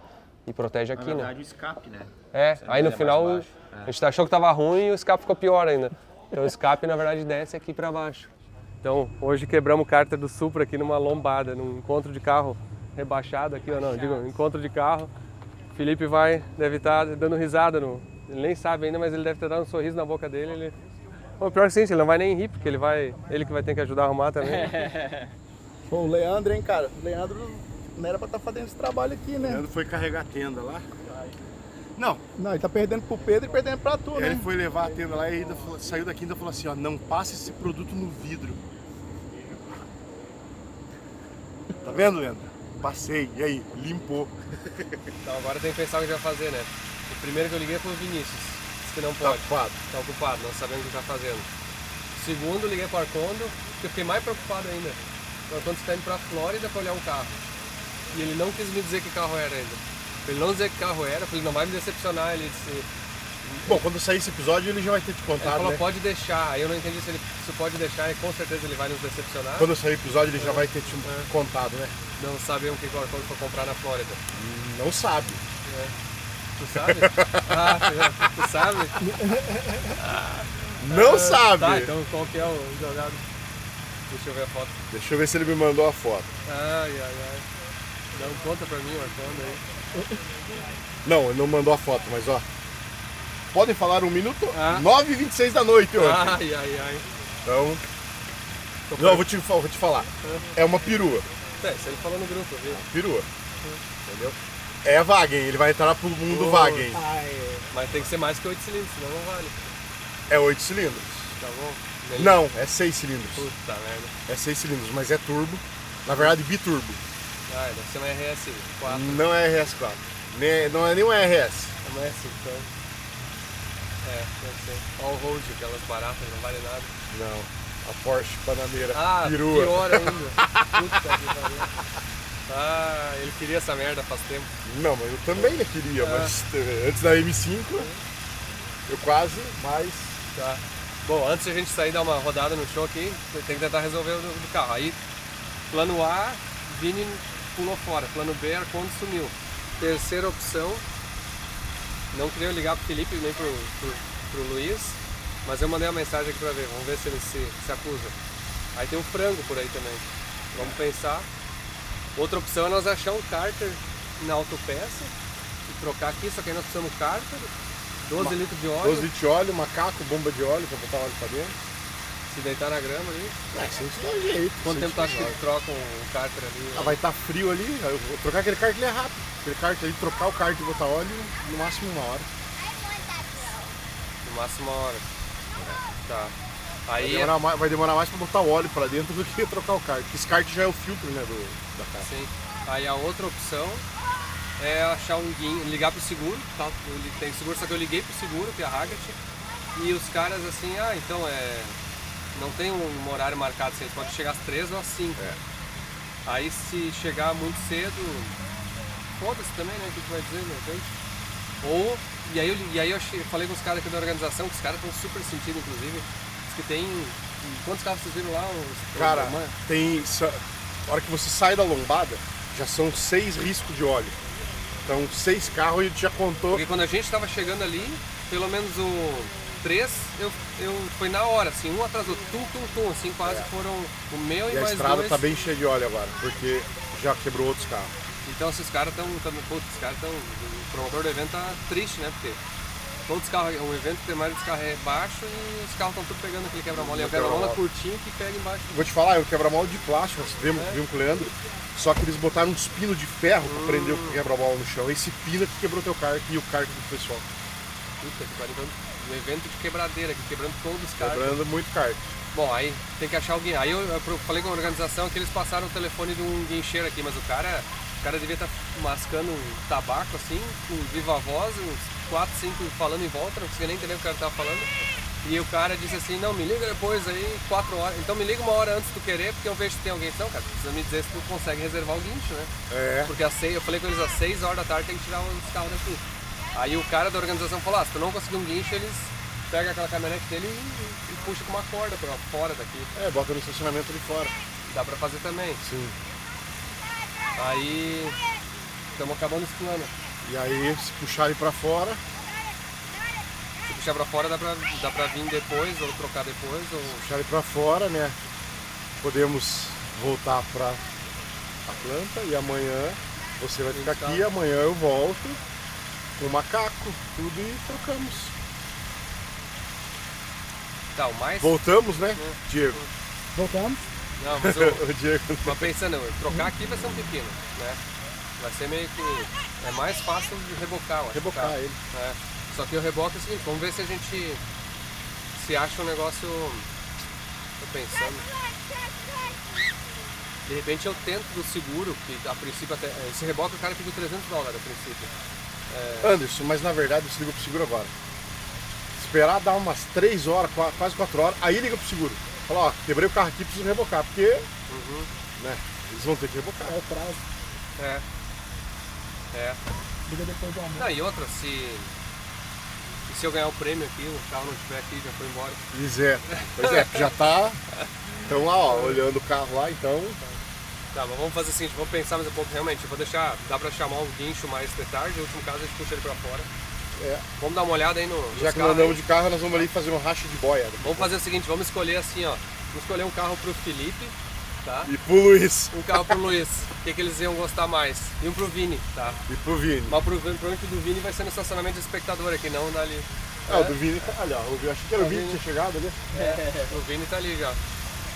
e protege aqui,
Na
né?
verdade, o escape, né?
É, aí no
é mais
final
baixo,
a gente achou que tava ruim e o escape ficou pior ainda. Então o escape na verdade desce aqui pra baixo. Então hoje quebramos o cárter do Supra aqui numa lombada, num encontro de carro rebaixado aqui, ou não, digo, encontro de carro. O Felipe deve estar dando risada, ele nem sabe ainda, mas ele deve ter dado um sorriso na boca dele. Pô, pior que sim, ele não vai nem rir, porque ele que vai ter que ajudar a arrumar também.
Pô, o Leandro, hein, cara? O Leandro não era pra estar fazendo esse trabalho aqui, né?
Leandro foi carregar a tenda lá. Não,
Não, ele tá perdendo pro Pedro e perdendo pra tu,
ele
né?
foi levar a tenda lá e ainda saiu daqui e ainda falou assim, ó, não passe esse produto no vidro. Tá vendo, Leandro? Passei, e aí? Limpou.
Então agora tem que pensar o que a gente vai fazer, né? O primeiro que eu liguei foi o Vinícius, disse que não
Tá
pode.
ocupado.
Tá ocupado, não sabendo o que tá fazendo. O segundo, liguei pro Arcondo, que eu fiquei mais preocupado ainda. O Arcondo está indo pra Flórida pra olhar um carro. E ele não quis me dizer que carro era ainda. Pra ele não dizer que carro era, eu falei, não vai me decepcionar. Ele disse,
Bom, quando sair esse episódio ele já vai ter te
ele
contado,
falou,
né?
pode deixar. Aí eu não entendi se pode deixar e com certeza ele vai nos decepcionar.
Quando sair o episódio ele já vai ter te contado, né?
Não sabem o que o Arcondo foi comprar na Flórida.
Não sabe.
Tu sabe? Tu sabe?
Não sabe!
Tá, então qual que é o jogado? Deixa eu ver a foto.
Deixa eu ver se ele me mandou a foto.
Ai. Dá um conta pra mim, o Arcondo aí.
Não, ele não mandou a foto, mas ó. Podem falar 1 minuto?
Ah.
9h26 da noite hoje.
Ai.
Então. Não, eu vou te falar. É uma perua.
Isso ele falou no grupo, viu?
Perua. Entendeu? É a Wagen, ele vai entrar pro mundo Wagen.
Mas tem que ser mais que 8 cilindros, senão não vale.
É 8 cilindros.
Tá bom?
Não, é 6 cilindros.
Puta merda.
É 6 cilindros, mas é turbo. Na verdade, biturbo.
Deve ser uma RS 4.
Não é RS4. Não é nem um RS.
Não é assim, então. Deve ser. All road, aquelas baratas, não vale nada.
Não. A Porsche Panameira.
Ah,
perua.
pior ainda. Puta que pariu. Ele queria essa merda faz tempo.
Não, mas eu também não queria, mas antes da M5 eu quase, mas.
Tá. Bom, antes de a gente sair e dar uma rodada no show aqui, tem que tentar resolver o do carro. Aí, plano A, Vini pulou fora. Plano B, Arcondo sumiu. Terceira opção, não queria ligar pro Felipe nem pro Luiz, mas eu mandei uma mensagem aqui pra ver, vamos ver se ele se acusa. Aí tem um frango por aí também. Vamos pensar. Outra opção é nós achar um cárter na autopeça e trocar aqui, só que aí nós precisamos do cárter, 12 litros de óleo,
12 litros de óleo, macaco, bomba de óleo pra botar óleo pra dentro.
se deitar na grama ali.
Sem isso dá um jeito.
Quanto
sem
tempo tu acha
isso
que
dá.
eles trocam o cárter ali?
Vai estar frio ali, eu vou trocar aquele cárter ali é rápido. Aquele cárter ali, trocar o cárter e botar óleo, no máximo 1 hora.
No máximo 1 hora. Tá.
Vai
Aí,
demorar mais pra botar óleo pra dentro do que trocar o cárter. Esse cárter já é o filtro, né, da casa.
sim. Aí a outra opção é achar um guinho, ligar pro seguro, tá? Tem seguro, só que eu liguei pro seguro, que é a Haggett, e os caras assim, então não tem um horário marcado, assim, pode chegar às 3 ou às 5. Aí se chegar muito cedo, foda-se também, né? O que tu vai dizer, de repente? E aí eu falei com os caras aqui da organização, que os caras estão super sentindo, inclusive. Diz que tem. Quantos carros vocês viram lá?
Cara, tem. Na hora que você sai da lombada, já são 6 riscos de óleo. Então 6 carros e já contou.
Porque quando a gente estava chegando ali, pelo menos o 3, eu foi na hora, assim, um atrás do outro, assim, quase foram o meu e
E a
mais
estrada
2.
tá bem cheia de óleo agora, porque já quebrou outros carros.
Então esses caras estão, o promotor do evento tá triste, né? Porque todos os carros, o evento tem mais de carro é baixo e os carros estão tudo pegando aquele quebra-mola. E o quebra-mola curtinho que pega embaixo.
Vou te falar, é um quebra-mola de plástico, nós vimos com o Leandro, só que eles botaram uns pinos de ferro pra prender o quebra-mola no chão. Esse pino que quebrou teu kart e o kart do pessoal.
Puta que pariu, um evento de quebradeira aqui, quebrando todos os carros.
Quebrando muito kart.
Bom, aí tem que achar alguém. Aí eu falei com a organização que eles passaram o telefone de um guincheiro aqui, mas o cara devia estar mascando um tabaco assim, com viva voz, uns 4, 5 falando em volta, não conseguia nem entender o que o cara estava falando. E o cara disse assim, não, me liga depois aí, 4 horas. Então me liga 1 hora antes de tu querer, porque eu vejo se tem alguém. Não, cara, precisa me dizer se tu consegue reservar o guincho, né?
É.
Porque eu falei com eles às 6 horas da tarde tem que tirar os carros daqui. Aí o cara da organização falou, se tu não conseguir um guincho, eles pegam aquela caminhonete dele e puxam com uma corda pra fora daqui.
É, bota no estacionamento ali fora.
Dá pra fazer também.
Sim.
Aí estamos acabando esse plano.
E aí, se puxar ele pra fora,
Se puxar pra fora dá pra vir depois, ou trocar depois, ou...
puxar ele pra fora, né? Podemos voltar pra Atlanta e amanhã você vai ficar aqui, amanhã eu volto com o macaco, tudo e trocamos.
Tá, o mais...
Voltamos, né, Diego?
Voltamos.
Não, mas
O Diego.
mas pensando, trocar aqui vai ser um pepino, né? Vai ser meio que... É mais fácil de rebocar, eu acho.
Rebocar ele.
É. Só que o reboque é o seguinte, vamos ver se a gente se acha um negócio... Tô pensando... De repente eu tento do seguro, que a princípio até... Esse reboque o cara pediu $300 a princípio.
Anderson, mas na verdade você liga pro seguro agora. Esperar dar umas 3 horas, quase 4 horas, aí liga pro seguro. Fala, ó, quebrei o carro aqui, preciso rebocar, porque né, eles vão ter que rebocar.
É o prazo.
É.
Liga depois do almoço.
Não, e outra, se eu ganhar o prêmio aqui, o carro não estiver aqui, já foi embora.
Pois é, já tá. Estão lá, ó, olhando o carro lá, então.
Tá, mas vamos fazer o seguinte, vamos pensar mais um pouco realmente. Eu vou deixar, dá pra chamar um guincho mais de tarde, no último caso a gente puxa ele pra fora.
É.
Vamos dar uma olhada aí no
Já que nós andamos de carro, nós vamos ali fazer um racha de boia.
Vamos fazer o seguinte, vamos escolher assim, ó. Vamos escolher um carro pro Felipe, tá?
E pro Luiz.
Um carro pro Luiz, que eles iam gostar mais. E um pro Vini, tá?
E pro Vini.
Mas provavelmente do Vini vai ser no estacionamento de espectador aqui, não dali.
O do Vini tá ali, ó. Eu achei que era o Vini que tinha chegado ali.
O Vini tá ali já.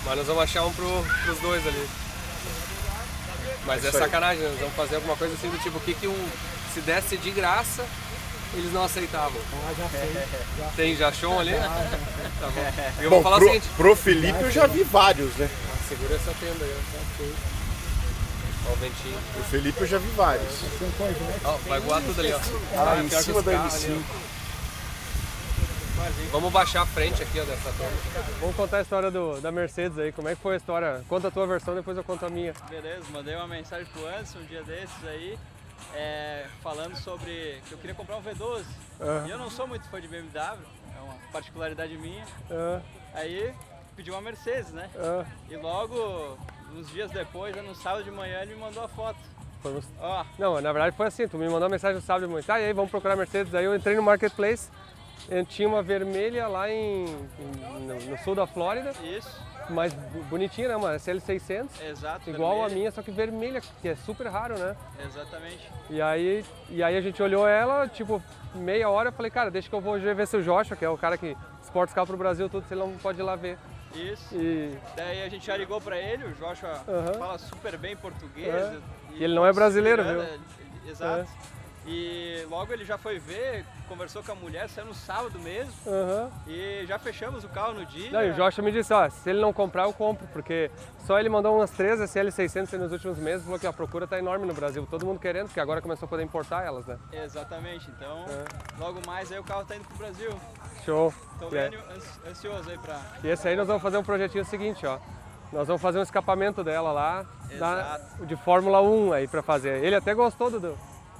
Mas nós vamos achar um pros dois ali. Mas é
Isso aí.
sacanagem, nós vamos fazer alguma coisa assim do tipo, se desse de graça, eles não aceitavam.
Já sei.
Tem já show ali? Tá bom. E eu
Bom,
vou falar o seguinte,
pro Felipe eu já vi vários, né?
segura essa tenda aí, ó. Ó o ventinho.
O Felipe eu já vi vários.
Ó, vai voar tudo ali, ó.
Em
pior que
cima
os
da
carros
M5.
ali, ó. Vamos baixar a frente aqui, ó, dessa tenda. Vamos contar a história da Mercedes aí, como é que foi a história? Conta a tua versão, depois eu conto a minha.
Beleza, mandei uma mensagem pro Anderson um dia desses aí, falando sobre que eu queria comprar um V12. E eu não sou muito fã de BMW, é uma particularidade minha. Aí pedi uma Mercedes, né? E logo, uns dias depois, no sábado de manhã, ele me mandou a foto. Ó,
Não, na verdade foi assim, tu me mandou uma mensagem no sábado de manhã, tá, e aí vamos procurar Mercedes, aí eu entrei no Marketplace, eu tinha uma vermelha lá no sul da Flórida,
isso,
mais bonitinha, né, uma SL600,
exato.
igual a
vermelho.
minha, só que vermelha, que é super raro, né?
Exatamente.
E aí a gente olhou ela, tipo, meia hora, eu falei, cara, deixa que eu vou ver se o Joshua, que é o cara que exporta os carros pro Brasil, tudo, se ele não pode ir lá ver.
Isso.
E
Daí a gente já ligou pra ele, o Joshua fala super bem português.
E ele não é brasileiro, viu?
Exato. E logo ele já foi ver, conversou com a mulher, saiu no sábado mesmo. E já fechamos o carro no dia.
Não, e o Joshua me disse, ó, se ele não comprar, eu compro, porque só ele mandou umas 3 SL600 nos últimos meses, falou que a procura tá enorme no Brasil, todo mundo querendo, porque agora começou a poder importar elas, né?
Exatamente, então logo mais aí o carro tá indo pro Brasil.
Show!
Tô
E
bem ansioso aí pra...
E esse aí nós vamos fazer um projetinho seguinte, ó. Nós vamos fazer um escapamento dela lá, de Fórmula 1 aí pra fazer. Ele até gostou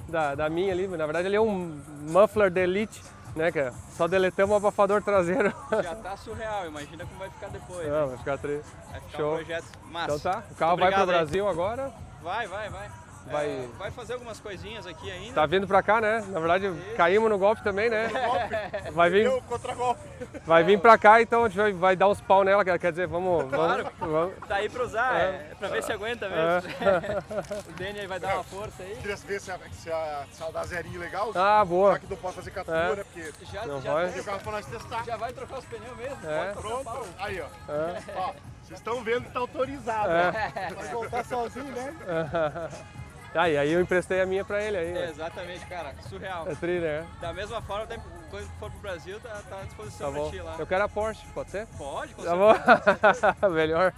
da minha ali, na verdade ele é um muffler de Elite, né, que só deletamos o abafador traseiro.
Já tá surreal, imagina como vai ficar depois.
Não, vai ficar três.
Vai ficar
Show.
um projeto massa.
Então tá, o carro vai
Obrigado
pro
aí.
Brasil agora,
Vai.
Vai-
Vai fazer algumas coisinhas aqui ainda.
tá vindo pra cá, né? Na verdade caímos no golpe também, né? Vai vir pra cá, então a gente vai dar uns pau nela, quer dizer, vamos...
Tá aí pra usar, é pra ver se aguenta mesmo. O Danny aí vai dar uma força aí.
Queria ver se ela dá zerinho legal.
Ah, boa.
Já que não pode fazer captura, né? Porque
Não
Já,
vai?
tem o carro pra nós testar.
já vai trocar os pneus mesmo?
É.
Pode tocar pau.
Aí, ó. Ó, vocês estão vendo que tá autorizado.
É.
Vai voltar sozinho, né?
Ah, e aí eu emprestei a minha pra ele aí.
É,
Né?
exatamente, cara, surreal.
É tri, né?
Da mesma forma, quando for pro Brasil, tá à disposição
Tá
pra
bom.
ti lá.
Eu quero a Porsche, pode ser?
Pode, com
Tá
certeza.
bom. Melhor.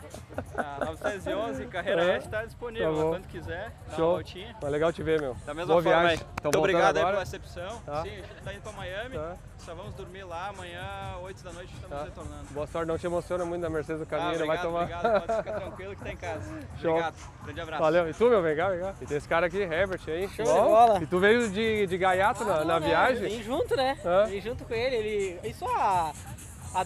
A 911 Carreira
É.
S tá disponível,
Tá bom.
quando quiser, dá uma
Show.
voltinha.
Mas legal te ver, meu.
Da mesma
Boa
forma,
viagem.
aí.
Tão
Muito
voltando
obrigado aí
agora?
pela recepção.
Tá.
Sim, a gente tá indo pra Miami,
Tá.
só vamos dormir lá, amanhã, 8 da noite, estamos
Tá.
retornando.
Boa sorte, não te emociona muito da Mercedes do caminho, não vai
obrigado,
tomar.
obrigado, pode ficar tranquilo que tá em casa.
Show.
Obrigado, grande abraço.
Valeu. E tu, meu? Vem cá, vem cá. E tem esse cara aqui, Herbert, aí.
Show de bola.
E tu veio de gaiato na viagem?
Vim junto, né?
Hã?
Vim junto com ele. Isso há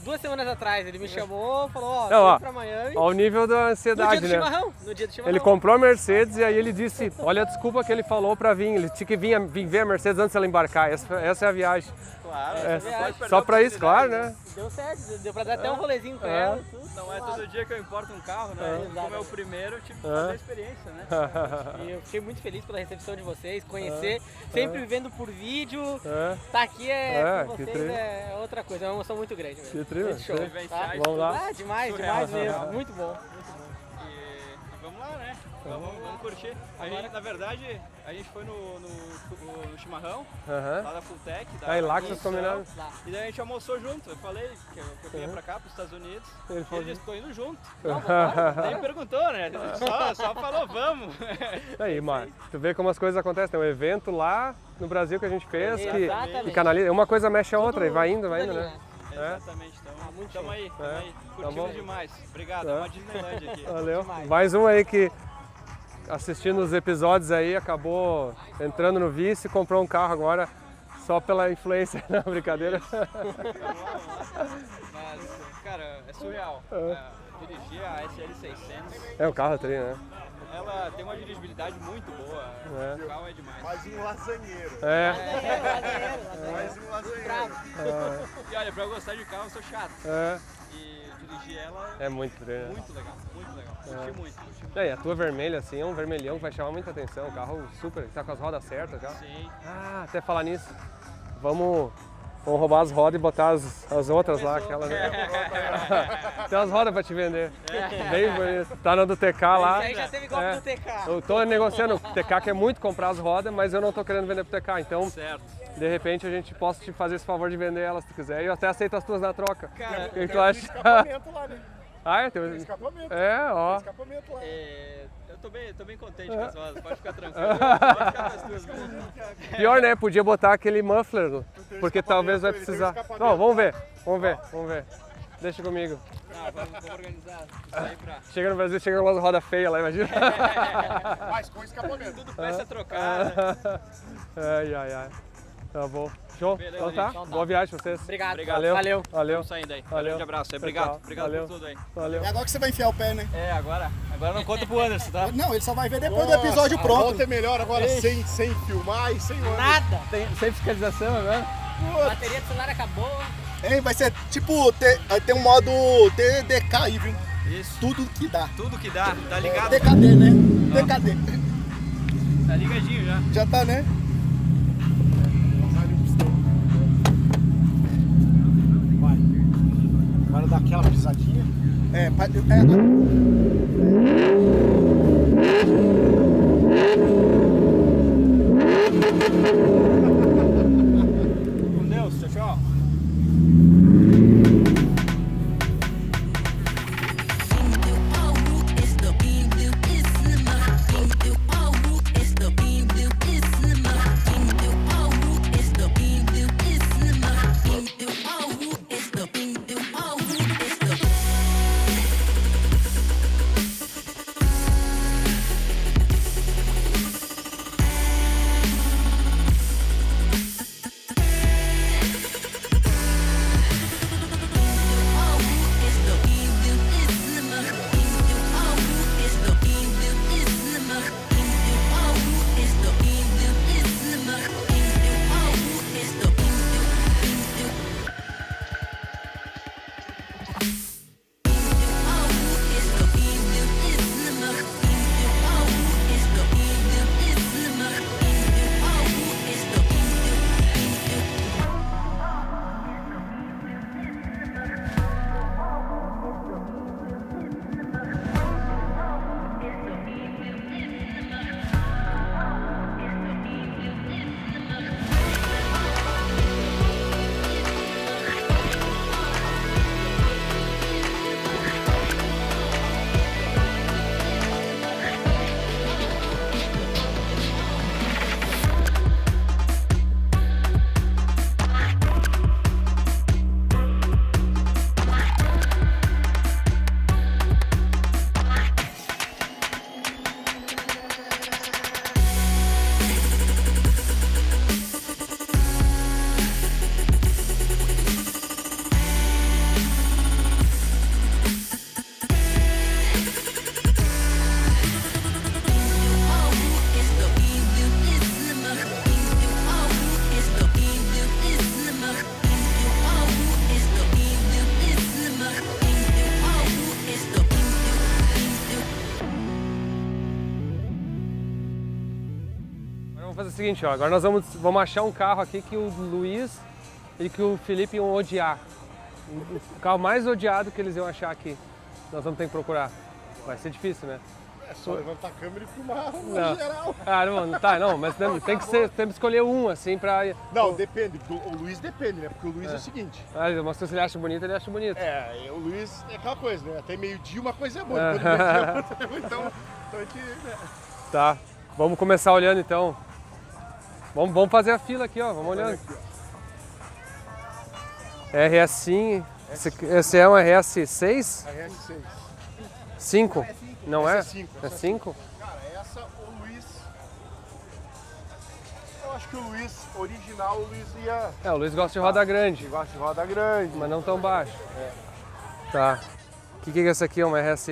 2 semanas atrás. Ele me chamou, falou, ó,
Não, ó,
vem pra Miami.
Ao nível da
No dia
ansiedade,
do
né?
chimarrão. No dia do chimarrão.
Ele comprou a Mercedes e aí ele disse, olha a desculpa que ele falou pra vir. Ele tinha que vir ver a Mercedes antes de ela embarcar. Essa é a viagem.
Claro,
É,
você não pode perder
só
a
pra isso, claro,
oportunidade,
né?
Deu certo, deu pra dar até um rolezinho com
É.
ela. Tudo.
Não é todo dia que eu importo um carro, né? Como é o primeiro, eu tive que fazer a experiência, né?
E eu fiquei muito feliz pela recepção de vocês, conhecer, sempre vendo por vídeo.
É,
Tá aqui com
que
vocês
tri.
é outra coisa, é uma emoção muito grande.
que
Mesmo.
trio.
Muito show.
Vivenciar
Tá?
isso
Vamos lá.
Ah, demais,
Surreal,
demais mesmo.
surreal.
Muito bom.
E vamos lá, né? Vamos curtir. A gente, na verdade, a gente foi no chimarrão,
Aham.
lá da Fulltech.
Aí lá que vocês combinaram.
Lá.
E daí a gente almoçou junto. Eu falei que eu vinha pra cá, pros Estados Unidos.
Ele
E
falou,
ele disse, tô indo junto.
Não, bora.
Nem perguntou, né? Só falou, vamos.
aí, Mar, tu vê como as coisas acontecem. Tem um evento lá no Brasil que a gente fez, que
Exatamente.
canaliza. Uma coisa mexe a outra e vai indo,
Tudo
né?
alinhado.
Exatamente, então.
muito
Tamo
show.
aí, tamo
É.
aí.
Tá
Curtimos
bom.
demais. Obrigado,
Tá.
é uma Disneylandia aqui.
Valeu.
Demais.
Mais um aí que assistindo os episódios aí acabou entrando no vício e comprou um carro agora só pela influência, não, brincadeira.
Mas, cara, é surreal. Dirigir a SL600,
É um carro tri, né?
ela tem uma dirigibilidade muito boa.
É.
O carro é demais.
Mais um lasanheiro.
É.
Mais um lasanheiro.
E olha, pra eu gostar de carro, eu sou chato.
É,
E dirigir ela
é muito tri, né?
muito legal, muito legal. Curti muito, curti muito.
É, e a tua vermelha assim é um vermelhão que vai chamar muita atenção. O carro super, tá com as rodas certas já.
Sim.
Ah, até falar nisso, vamos roubar as rodas e botar as outras lá, aquelas. Tem umas rodas pra te vender. Bem bonito. Tá na do TK lá.
Isso aí já teve golpe
É.
do TK.
Eu tô negociando, o TK quer muito comprar as rodas, mas eu não tô querendo vender pro TK. Então,
Certo.
de repente, a gente possa te fazer esse favor de vender elas se tu quiser. E eu até aceito as tuas na troca.
Cara,
O que tu acha?
Escapamento lá, né?
Ah, é? Tem...
Escapamento.
É, ó.
Escapamento lá.
eu tô bem contente com as rodas, pode ficar tranquilo. Pode ficar com as tuas minhas.
Pior, né? Podia botar aquele muffler, porque talvez vai
ele tem
precisar.
escapamento.
Não, vamos ver. Deixa comigo.
Não, vamos organizar isso aí pra...
Chega no Brasil, chega com umas rodas feias lá, imagina.
Mas com escapamento.
Tudo peça trocada.
Ai. Tá bom. Show?
Beleza,
Então tá.
gente.
Boa viagem pra vocês.
Obrigado.
Obrigado.
Valeu.
Valeu.
Estamos saindo aí.
Valeu.
Grande abraço.
Tchau,
Obrigado.
tchau.
Obrigado
Valeu.
por tudo aí.
Valeu.
É agora que você vai enfiar o pé, né?
É, agora não conta pro Anderson, tá?
Não, ele só vai ver depois do episódio
A
pronto.
volta é melhor agora sem filmar e sem ônibus.
Nada.
Sem fiscalização agora?
A bateria do celular acabou.
Hein, vai ser tipo, tem um modo TDK aí, viu?
Isso.
Tudo que dá.
Tudo que dá, tá ligado?
DKD, né? DKD.
Tá ligadinho já.
Já tá, né?
Agora dá aquela pisadinha.
Com Deus, tchau, tchau.
Vamos fazer o seguinte, ó. Agora nós vamos achar um carro aqui que o Luiz e que o Felipe iam odiar. O carro mais odiado que eles iam achar aqui. Nós vamos ter que procurar. Vai ser difícil, né?
É só levantar a câmera e filmar
Não.
no geral.
Ah, não, tá, não, mas tem que escolher um, assim, pra...
Não, depende. O Luiz depende, né? Porque o Luiz é o seguinte.
Ah, mas se ele acha bonito, ele acha bonito.
É, o Luiz é aquela coisa, né? Até meio-dia uma coisa é boa, depois do meio-dia outra é boa. Então a gente... Né?
Tá, vamos começar olhando então. Vamos fazer a fila aqui, ó, vamos olhando.
Aqui, ó.
RS5, esse é um RS6?
A RS6.
5? Não é?
Essa é 5.
É 5?
Cara, essa o Luiz... Eu acho que o Luiz, original, o Luiz ia...
É, o Luiz gosta de roda grande,
Gosta de roda grande.
mas não tão baixo. Tá. O que é essa aqui? Uma RS?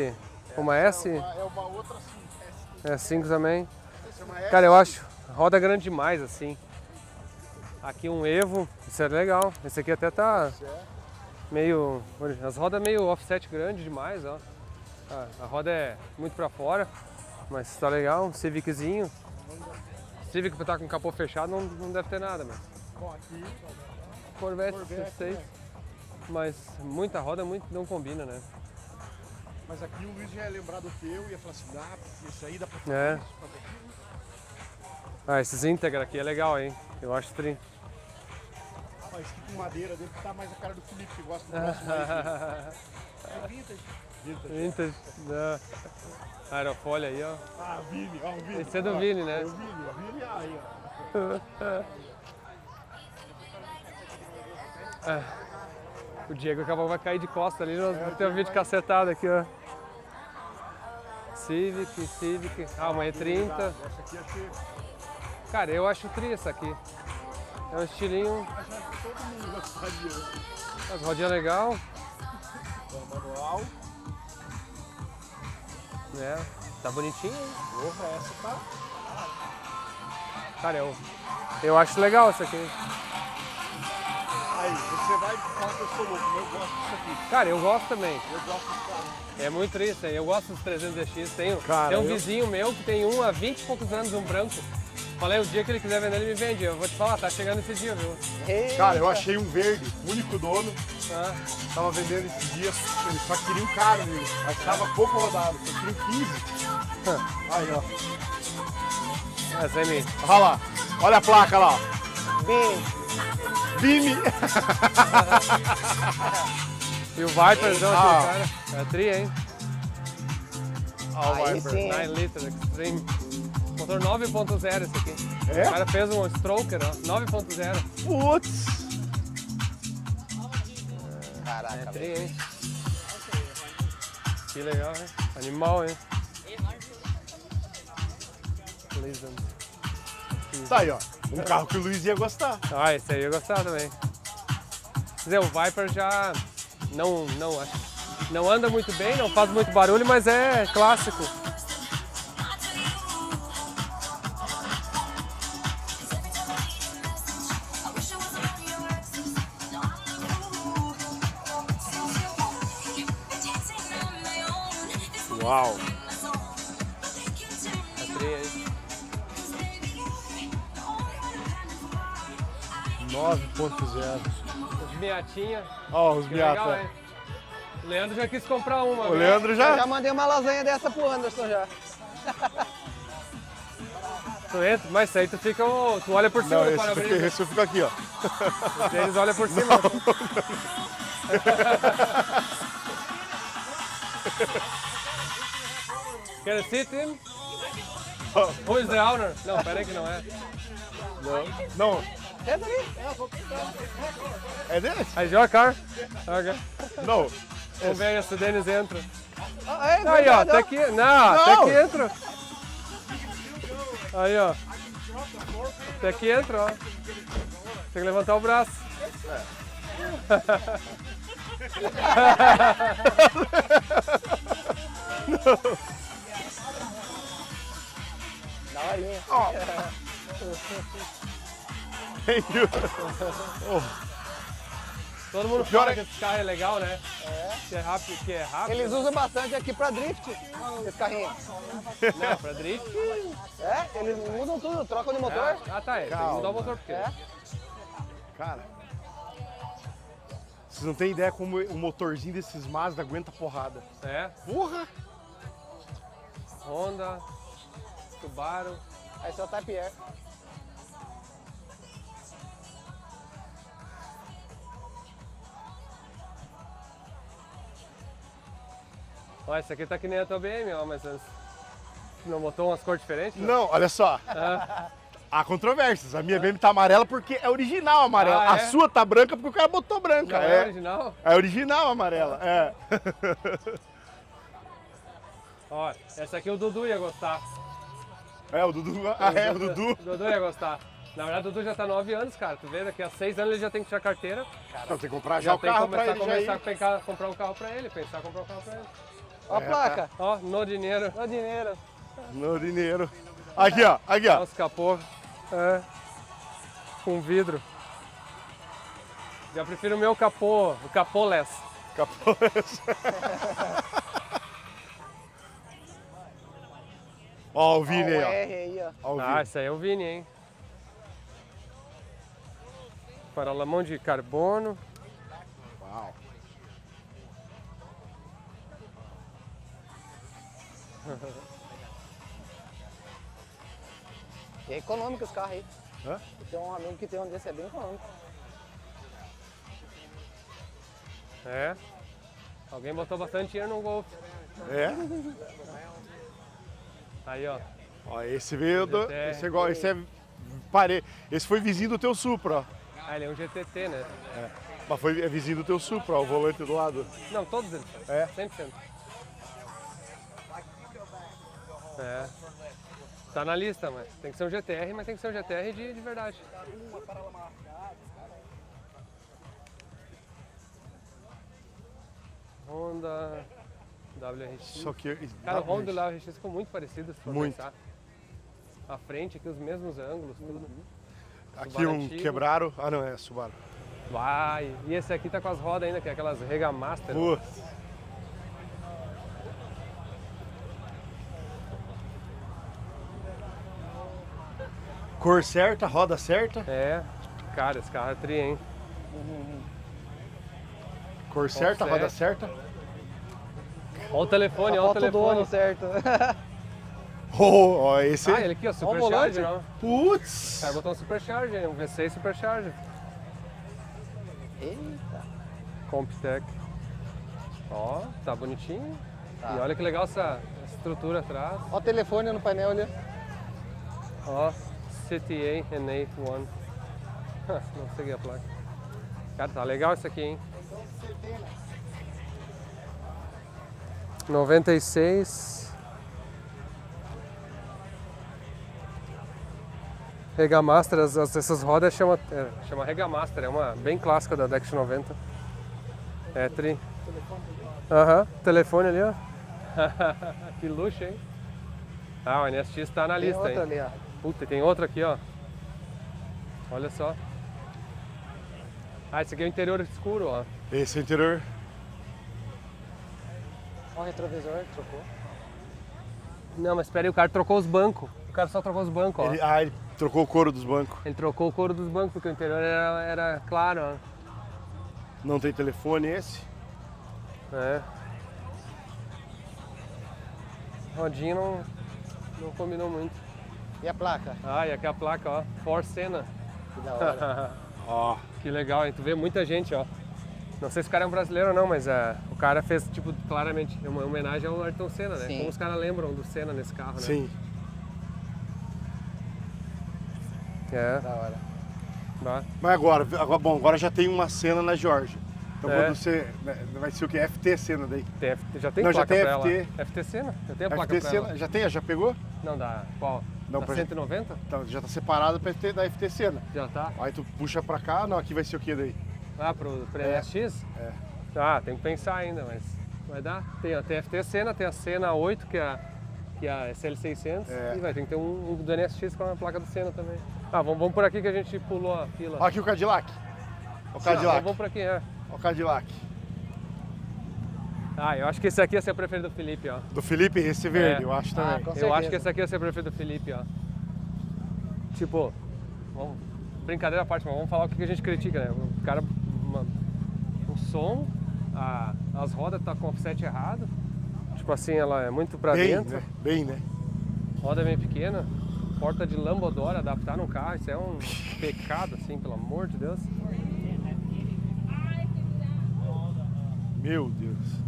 Uma S?
É uma outra assim.
É 5 também.
Essa é uma S.
Cara, eu acho roda grande demais, assim. Aqui um Evo, isso é legal. Esse aqui até tá meio... As rodas meio offset grande demais, ó. A roda é muito pra fora, mas tá legal. Um Civiczinho. Civic pra estar com o capô fechado não deve ter nada, mas...
Bom, aqui...
Corvette,
Corvette,
sei. Mas muita roda não combina, né?
Mas aqui o Luiz já ia lembrar do que eu ia falar assim, isso aí dá pra fazer
É.
isso, fazer aquilo.
Ah, esses Integra aqui é legal, hein? Eu acho tri.
Ó, esse aqui com madeira dele tá mais a cara do Felipe, que gosta do próximo mais.
É vintage.
Vintage, né? Aerofólio aí, ó.
Ah, Vini, ó, o Vini.
Esse é do Vini, né?
É o Vini aí, ó.
O Diego acabou vai cair de costa ali, nós temos um vídeo cacetado aqui, ó. Civic. Ah, uma E30.
Essa aqui achei...
Cara, eu acho tri essa aqui. É um estilinho,
Acho que todo mundo gostaria.
as rodinhas legal,
Manual.
né? Tá bonitinho, hein?
Porra, essa tá...
Cara, eu acho legal essa aqui.
Aí, você vai falar que eu sou louco, mas eu gosto disso aqui.
Cara, eu gosto também.
Eu gosto desse carro.
É muito triste, eu gosto dos 300DX.
Cara,
tem um
eu-
vizinho meu que tem um há 20 e poucos anos, um branco. Falei, o dia que ele quiser vender, ele me vende. Eu vou te falar, tá chegando esse dia, viu?
Cara, eu achei um verde, único dono.
Ah,
Tava vendendo esses dias, eles só queriam caro nele. Mas tava pouco rodado, só queriam 15. Aí, ó.
essa é minha.
Olha lá. Olha a placa lá, ó. Vini.
E o Viperzão aqui,
Ah.
cara. É tri, hein?
Ó, o Viper.
9 litros Extreme. Motor 9.0 esse aqui.
É?
O cara fez um stroker, ó. 9.0.
Putz.
É tri, hein? Que legal, hein? Animal, hein? Legend.
Tá aí, ó. Um carro que o Luiz ia gostar.
Ah, esse aí eu ia gostar também. Quer dizer, o Viper já não anda muito bem, não faz muito barulho, mas é clássico.
Uau.
A tri aí.
9.0.
Os Miatinha.
Ó, os
Que legal,
Miata.
hein? O Leandro já quis comprar uma.
O
né?
Leandro
Eu
já...
já mandei uma lasanha dessa pro Anderson já.
Tu entra, mas isso aí tu fica, tu olha por cima
Não,
do
esse,
para-brisa.
esse eu fico aqui, ó.
Eles olham por cima. Can I sit him? Who is the owner? Não, pera aí que não é.
Não,
Entra ali.
é desse?
Is your car? Ok.
Não.
Vamos ver aí se o Denis entra.
Ah, é,
Aí, ó,
verdade,
até que... Não, até que entra. Aí, ó. Até que entra, ó. Tem que levantar o braço.
Daorinha.
Thank you.
Todo mundo
O pior
fala
é
que esse carro é legal, né? Que é rápido,
Eles usam bastante aqui pra drift, esse carrinho.
Não, pra drift.
É, eles mudam tudo, trocam de motor.
Ah, tá. Tem que mudar o motor porque.
Cara, vocês não têm ideia como o motorzinho desses Mazda aguenta porrada.
É.
Porra!
Honda, Subaru.
Aí só Type R.
Ó, esse aqui tá que nem a tua BM, ó, mas antes. Não botou umas cores diferentes?
Não, olha só. Há controvérsias. A minha BM tá amarela porque é original amarela.
Ah, é?
A sua tá branca porque o cara botou branca.
Não é original?
É original amarela, é.
Ó, essa aqui o Dudu ia gostar.
É, o Dudu. Ah, é, o Dudu.
O Dudu ia gostar. Na verdade, o Dudu já tá 9 anos, cara. Tu vê, daqui a 6 anos ele já tem que tirar carteira.
Não, tem que comprar já
Já
o
tem que
carro pra
começar,
ele já ir.
comprar um carro pra ele. Pensar em comprar um carro pra ele.
Ó a placa,
Ó, no dinheiro.
ó o dinheiro.
No dinheiro. Aqui, ó. Aqui, ó.
Nossa, capô. É. Com vidro. Já prefiro o meu capô, o capô-less.
Capô. Ó o Vini
Ó, o
aí,
R aí, ó.
ó. Ó o
Ah,
Vini.
esse aí é o Vini, hein? Paralamão de carbono.
Uau.
E é econômico esse carro aí.
Hã?
Tem um amigo que tem um desse, é bem econômico.
É. Alguém botou bastante dinheiro no Golf.
É?
Aí, ó.
Ó, esse veio do.
GTR.
Esse é igual. Esse é. Esse foi vizinho do teu Supra, ó.
Ah, ele é um GTT, né?
Mas é vizinho do teu Supra, ó, o volante do lado.
Não, todos eles.
É?
100%. É. Tá na lista, mas tem que ser um GTR, mas tem que ser um GTR de verdade. Honda, WRX.
Só que.
Cara, o Honda e o WRX ficam muito parecidos, se for
Muito.
pensar. A frente aqui, os mesmos ângulos, tudo.
Aqui
Subaru
um
antigo.
quebraram. Ah, não, é Subaru.
Vai! E esse aqui tá com as rodas ainda, que é aquelas Regamaster.
Putz. Cor certa, roda certa.
É, cara, esse carro é tri, hein?
Cor certa, roda certa.
Olha o telefone, olha o
Falta o dono,
telefone.
certo.
Oh, ó, esse.
Ah, ele aqui, ó,
Olha o
Supercharger,
volante.
ó.
Putz.
O cara botou um Supercharger, um V6 Supercharger.
Eita.
Comptech. Ó, tá bonitinho.
Tá.
E olha que legal essa estrutura atrás.
Ó o telefone no painel ali.
Ó, CTA NA1. Não sei a placa. Cara, tá legal isso aqui, hein? 96. Regamaster, essas rodas chama Regamaster, é uma bem clássica da Dex 90. É tri. Aham, telefone ali, ó. Que luxo, hein? Ah, o NSX tá na
Tem
lista,
outra
hein?
ali, ó.
Puta, tem outra aqui, ó. Olha só. Ah, esse aqui é o interior escuro, ó.
Esse é o interior.
Ó o retrovisor, trocou.
Não, mas espera aí, o cara trocou os bancos. O cara só trocou os bancos, ó.
Ele trocou o couro dos bancos.
Ele trocou o couro dos bancos, porque o interior era claro, ó.
Não tem telefone esse.
É. Rodinha não combinou muito.
E a placa?
Ah, e aqui a placa, ó. For Senna.
Que da hora.
Ó.
Que legal, hein? Tu vê muita gente, ó. Não sei se o cara é um brasileiro ou não, mas o cara fez, tipo, claramente uma homenagem ao Ayrton Senna, né?
Sim.
Como os caras lembram do Senna nesse carro, né?
Sim.
É.
Da hora.
Dá.
Mas agora já tem uma cena na Georgia. Então
É.
quando você. Vai ser o que? FT cena daí.
Tem já tem
Não, já
placa
tem
pra ela.
FT.
FT Senna? Já tem a placa
FT
pra
cena.
ela.
Já tem? Já pegou?
Não, dá. Qual?
Não,
da
pra-
190?
Então, já tá separado pra FT, da FT cena.
Já tá.
Aí tu puxa pra cá, não, aqui vai ser o que daí?
Ah, pro
É.
NSX?
É.
Ah, tem que pensar ainda, mas vai dar. Tem a TFT Senna, tem a Senna 8, que é a SL600,
É.
e vai ter que ter um do NSX com a placa do Senna também. Ah, vamos por aqui que a gente pulou a fila.
Ó, aqui o Cadillac. O
Não,
Cadillac.
vamos por aqui, é.
Ó o Cadillac.
Ah, eu acho que esse aqui ia ser o preferido do Felipe, ó.
Do Felipe, esse verde,
É.
eu acho também.
com
Eu
certeza.
acho que esse aqui ia ser o preferido do Felipe, ó. Tipo, vamos, brincadeira à parte, mas vamos falar o que a gente critica, né? O cara, o som, as rodas tá com offset errado. Tipo assim, ela é muito pra
Bem,
dentro.
né? Bem, né?
Roda bem pequena. Porta de Lambodora, adaptar no carro, isso é um pecado, assim, pelo amor de Deus.
Meu Deus.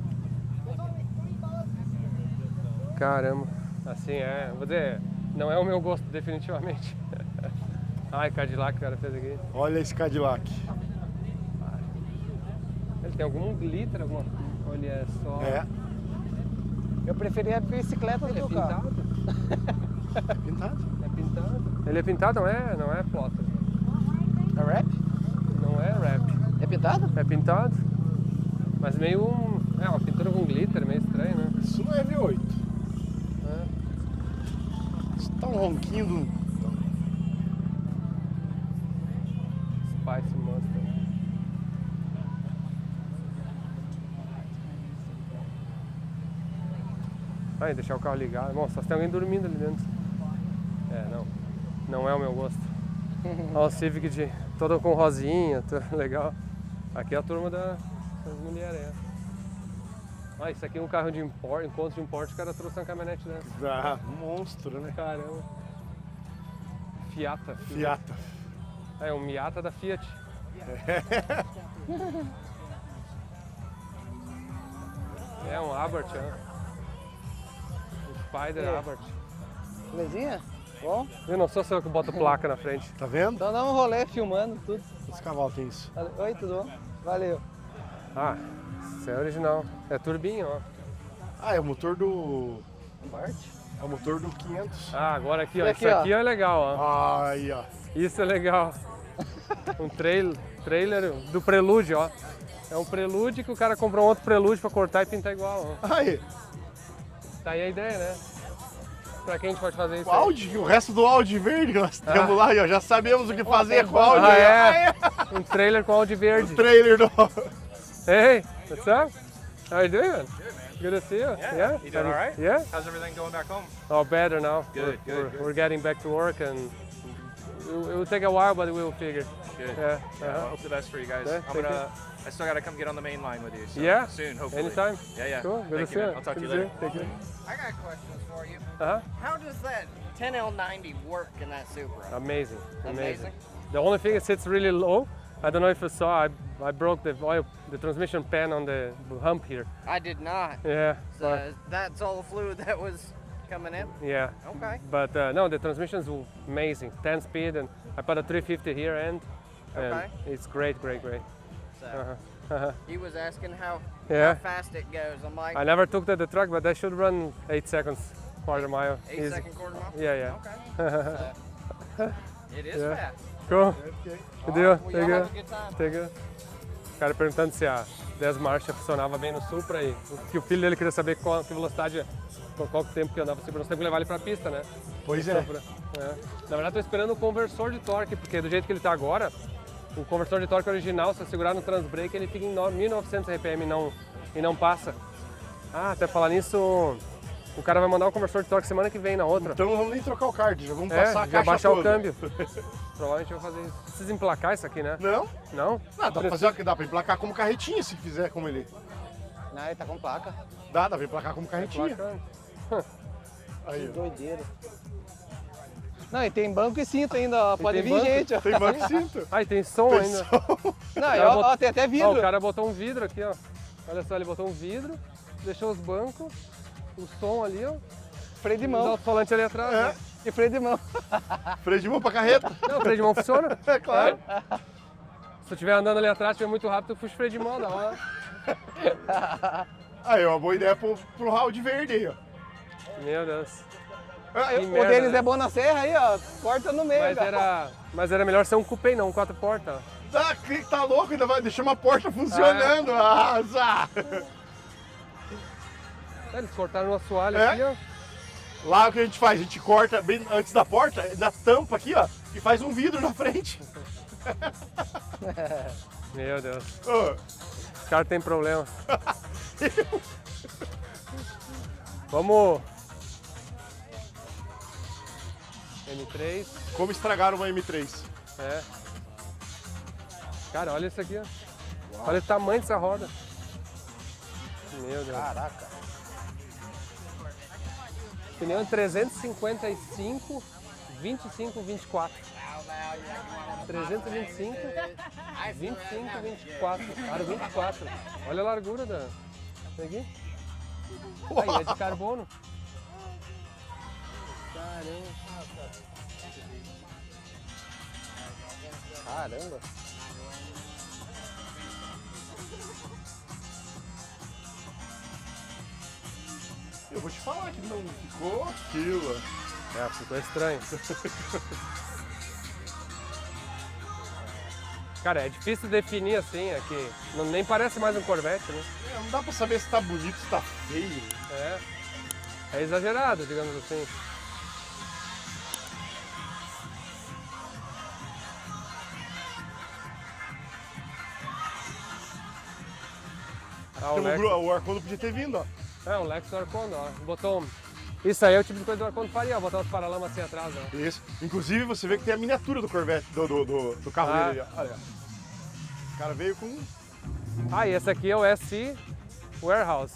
Caramba, assim vou dizer, não é o meu gosto, definitivamente. Ai, Cadillac, o cara fez aqui.
Olha esse Cadillac.
Ele tem algum glitter, alguma coisa? Olha é só.
É.
Eu preferia a bicicleta do
Ele é
teu carro.
pintado?
Pintado.
É pintado. Ele é pintado, não é plotter.
É rap?
Não é wrap.
É pintado?
É pintado, mas meio uma pintura com glitter, meio estranho, né?
Isso não é V8.
É.
Isso tá um ronquinho do...
Spice Mustang. Aí, deixar o carro ligado. Nossa, tem alguém dormindo ali dentro. Não é o meu gosto. Olha o Civic todo com rosinha, tudo legal. Aqui é a turma das mulheres, Ah, isso aqui é um carro de encontro de importe, o cara trouxe uma caminhonete dessa.
Ah, monstro, né?
Caramba. Fiata.
Fiata.
É um Miata da Fiat. É um Abarth, Um Spider Abarth.
Belezinha? Bom?
Eu não sou só eu que boto placa na frente.
Tá vendo?
Então dá um rolê filmando tudo.
Esse cavalo tem isso.
Oi, tudo bom? Valeu.
Ah, isso é original. É turbinho, ó.
Ah, é o motor do...
Bart?
É o motor do 500.
Ah, agora aqui, ó.
E aqui,
Isso aqui é legal, ó.
Aí, ó.
Isso é legal. Um trailer do Prelude, ó. É um Prelude que o cara comprou um outro Prelude pra cortar e pintar igual, ó.
Aí,
Tá aí a ideia, né? Pra quem a gente pode fazer isso
o
aí?
Audi, o resto do Audi verde que nós temos lá, aí, ó, já sabemos o que fazer com o Audi.
Ah,
aí,
é?
ó.
Um trailer com Audi verde.
O trailer do...
Hey, what's up? How you doing? Good to see you. Yeah.
You doing all right?
Yeah.
How's everything going back home?
Oh, better now.
Good,
We're getting back to work, and it will take a while, but we'll figure.
Good.
Yeah.
Well, I hope the best for you guys.
Yeah, thank
I still gotta come get on the main line with you. So
Yeah.
Soon, hopefully.
Anytime.
Yeah.
Cool. Good
Thank
to see
man.
you.
I'll talk to you
Good
later.
Take care.
I got questions for you.
Uh-huh.
How does that 10L90 work in that Supra?
Amazing.
Amazing.
The only thing, it sits really low. I don't know if you saw, I broke the transmission pan on the hump here.
I did not.
Yeah.
So that's all the fluid that was coming in?
Yeah.
Okay.
But no, the transmission's amazing. 10 speed, and I put a 350 here end. And
Okay.
it's great.
So
Uh-huh.
he was asking how
Yeah.
fast it goes. I'm like,
I never took the truck, but I should run 8 seconds, quarter mile.
8
Easy.
second quarter mile?
Yeah.
Okay. So, it is
Yeah.
fast.
Cool. Good deal.
Well,
Take
y'all
care.
have a good time.
Take care. O cara perguntando se a 10 marchas funcionava bem no Supra e que o filho dele queria saber qual que velocidade, qual tempo que andava o Supra. Nós temos que levar ele pra pista, né?
Pois
O
é.
Supra. Na verdade, tô esperando o conversor de torque, porque do jeito que ele tá agora, o conversor de torque original, se eu segurar no transbrake, ele fica em 1900 RPM e não passa. Ah, até falar nisso, o cara vai mandar o conversor de torque semana que vem, na outra.
Então não vamos nem trocar o card, já vamos passar a
já
caixa
baixar
toda.
o câmbio. Provavelmente eu vou fazer isso. Precisa emplacar isso aqui, né?
Não?
Não?
Dá pra emplacar como carretinha se fizer como ele.
Não, ele tá com placa.
Dá pra emplacar como carretinha.
Emplacar.
Aí, ó.
Doideira. Não, e tem banco e cinto ainda, ó. Pode
tem
vir
banco?
gente, ó.
Tem banco e cinto.
Ah, e tem som
Tem
ainda.
som.
Não, e
Cara,
ó, tem até vidro.
Ó, o cara botou um vidro aqui, ó. Olha só, ele botou um vidro, deixou os bancos, o som ali, ó.
Freio de
E o
mão.
alto-falante ali atrás,
É.
né?
E freio de mão.
Freio de mão pra carreta.
Não, o freio de mão funciona.
É claro.
Se eu estiver andando ali atrás, estiver muito rápido, eu puxo o freio de mão, dá lá.
Aí, uma boa ideia pro round verde aí, ó.
Meu Deus.
O
merda,
deles
né?
é bom na serra aí, ó. Corta no meio,
Mas era melhor ser um coupé, não um 4 portas.
Tá louco, ainda vai deixar uma porta funcionando. Ah, zá.
Eles cortaram uma assoalho
É?
aqui, ó.
Lá o que a gente faz? A gente corta bem antes da porta, na tampa aqui, ó, e faz um vidro na frente.
Meu Deus.
Ô,
Os caras têm problema. Vamos... M3.
Como estragar uma M3?
É. Cara, olha isso aqui, ó. Olha o tamanho dessa roda. Meu Deus.
Caraca.
Pneu 355, 25, 24. 325, 25, 24. Cara, 24. Olha a largura da... Aqui. Aí, é de carbono.
Caramba.
Eu vou te falar que não ficou aquilo.
É, ficou estranho. Cara, é difícil definir assim, é que nem parece mais um Corvette, né?
Não dá pra saber se tá bonito, se tá feio.
É exagerado, digamos assim.
O Arcondo podia ter vindo, ó.
É, um Lexus Arcondo, ó. Botou um... Isso aí é o tipo de coisa do Arcondo faria, ó. Botar os paralamas assim atrás, ó.
Isso. Inclusive, você vê que tem a miniatura do Corvette, do carro dele ali, ó. Olha. O cara veio com...
Ah, e esse aqui é o SC Warehouse.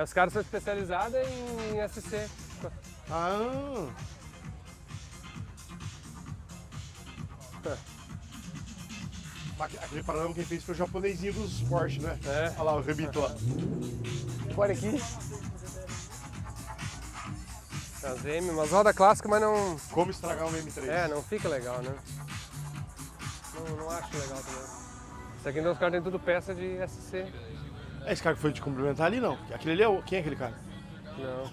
Os caras são especializados em SC.
Ah! Aquele paralama quem fez foi o japonesinho dos Porsche, né?
É.
Olha lá o rebito lá.
Olha aqui. As M, umas rodas clássicas, mas não...
Como estragar um M3.
É, não fica legal, né? Não acho legal também. Isso aqui então os caras têm tudo peça de SC.
É esse cara que foi te cumprimentar ali, não? Aquele ali é o... Quem é aquele cara?
Não.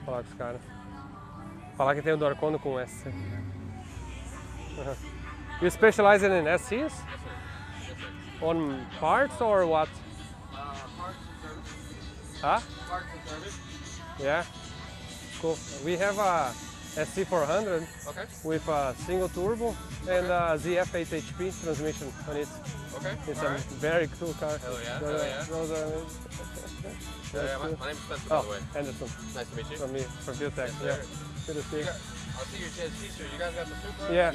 Falar com os caras. Falar que tem o do Arcondo com SC. You specialize in SCs? On parts or what? Huh? Yeah. Cool. We have a SC400 with a single turbo and a ZF8 HP transmission on it.
Okay.
It's a very cool car.
Hell yeah.
Those are
My name's Spencer, by the way.
Anderson.
Nice to meet you.
From me, from Biotech. Yeah. Good to see you.
I'll see your t-shirt. You guys got the Supra?
Yeah.
I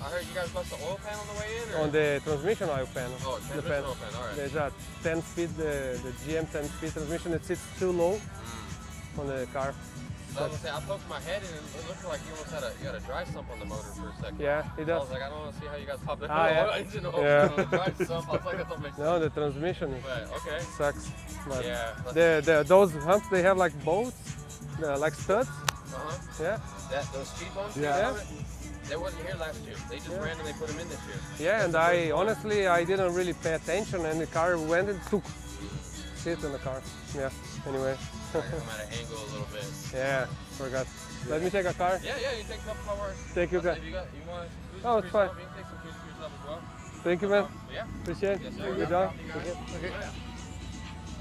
heard you guys bust the oil pan on the way in? Or?
On the transmission oil panel.
Oh,
The
transmission oil pan, alright.
There's a 10-speed, the GM 10-speed transmission. It sits too low on the car.
So I was gonna say, I poked my head in and it looked like you almost had you got a dry sump on the motor for a second.
Yeah, it
I
does.
was like, I don't want to see how you guys popped it.
Yeah.
Engine oil
Yeah.
on the dry sump. I was like, that don't make sense.
No, the transmission
But, okay.
sucks. But
Yeah.
those humps, they have like bolts, like studs.
Uh-huh.
Yeah.
Those speed bumps?
Yeah.
They wasn't here last year. They just randomly put them in this year.
Yeah, and I honestly I didn't really pay attention, and the car went and took sit in the car. Yeah. Anyway.
I'm at an angle a little bit.
Yeah. Forgot. Let me take a car.
Yeah, you take a couple hours.
Thank you, guys.
If you want to
Oh, it's fine.
you can take some pictures for yourself as well.
Thank you, man.
Yeah.
Appreciate
Yes,
it.
sir.
Good job.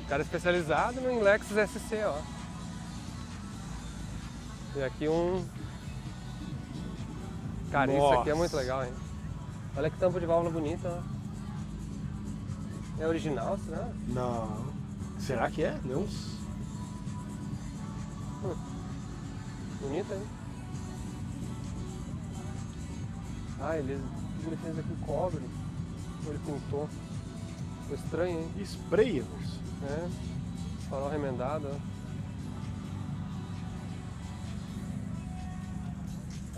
Cara especializado em Lexus SC, ó. E aqui Cara, isso aqui é muito legal, hein? Olha que tampa de válvula bonita, ó. É original, será?
Não. Será que é? Não.
Bonita, hein? Ah, ele fez aqui cobre. Ou ele pintou. Ficou estranho, hein?
Spray, Anderson.
É. Farol remendado, ó.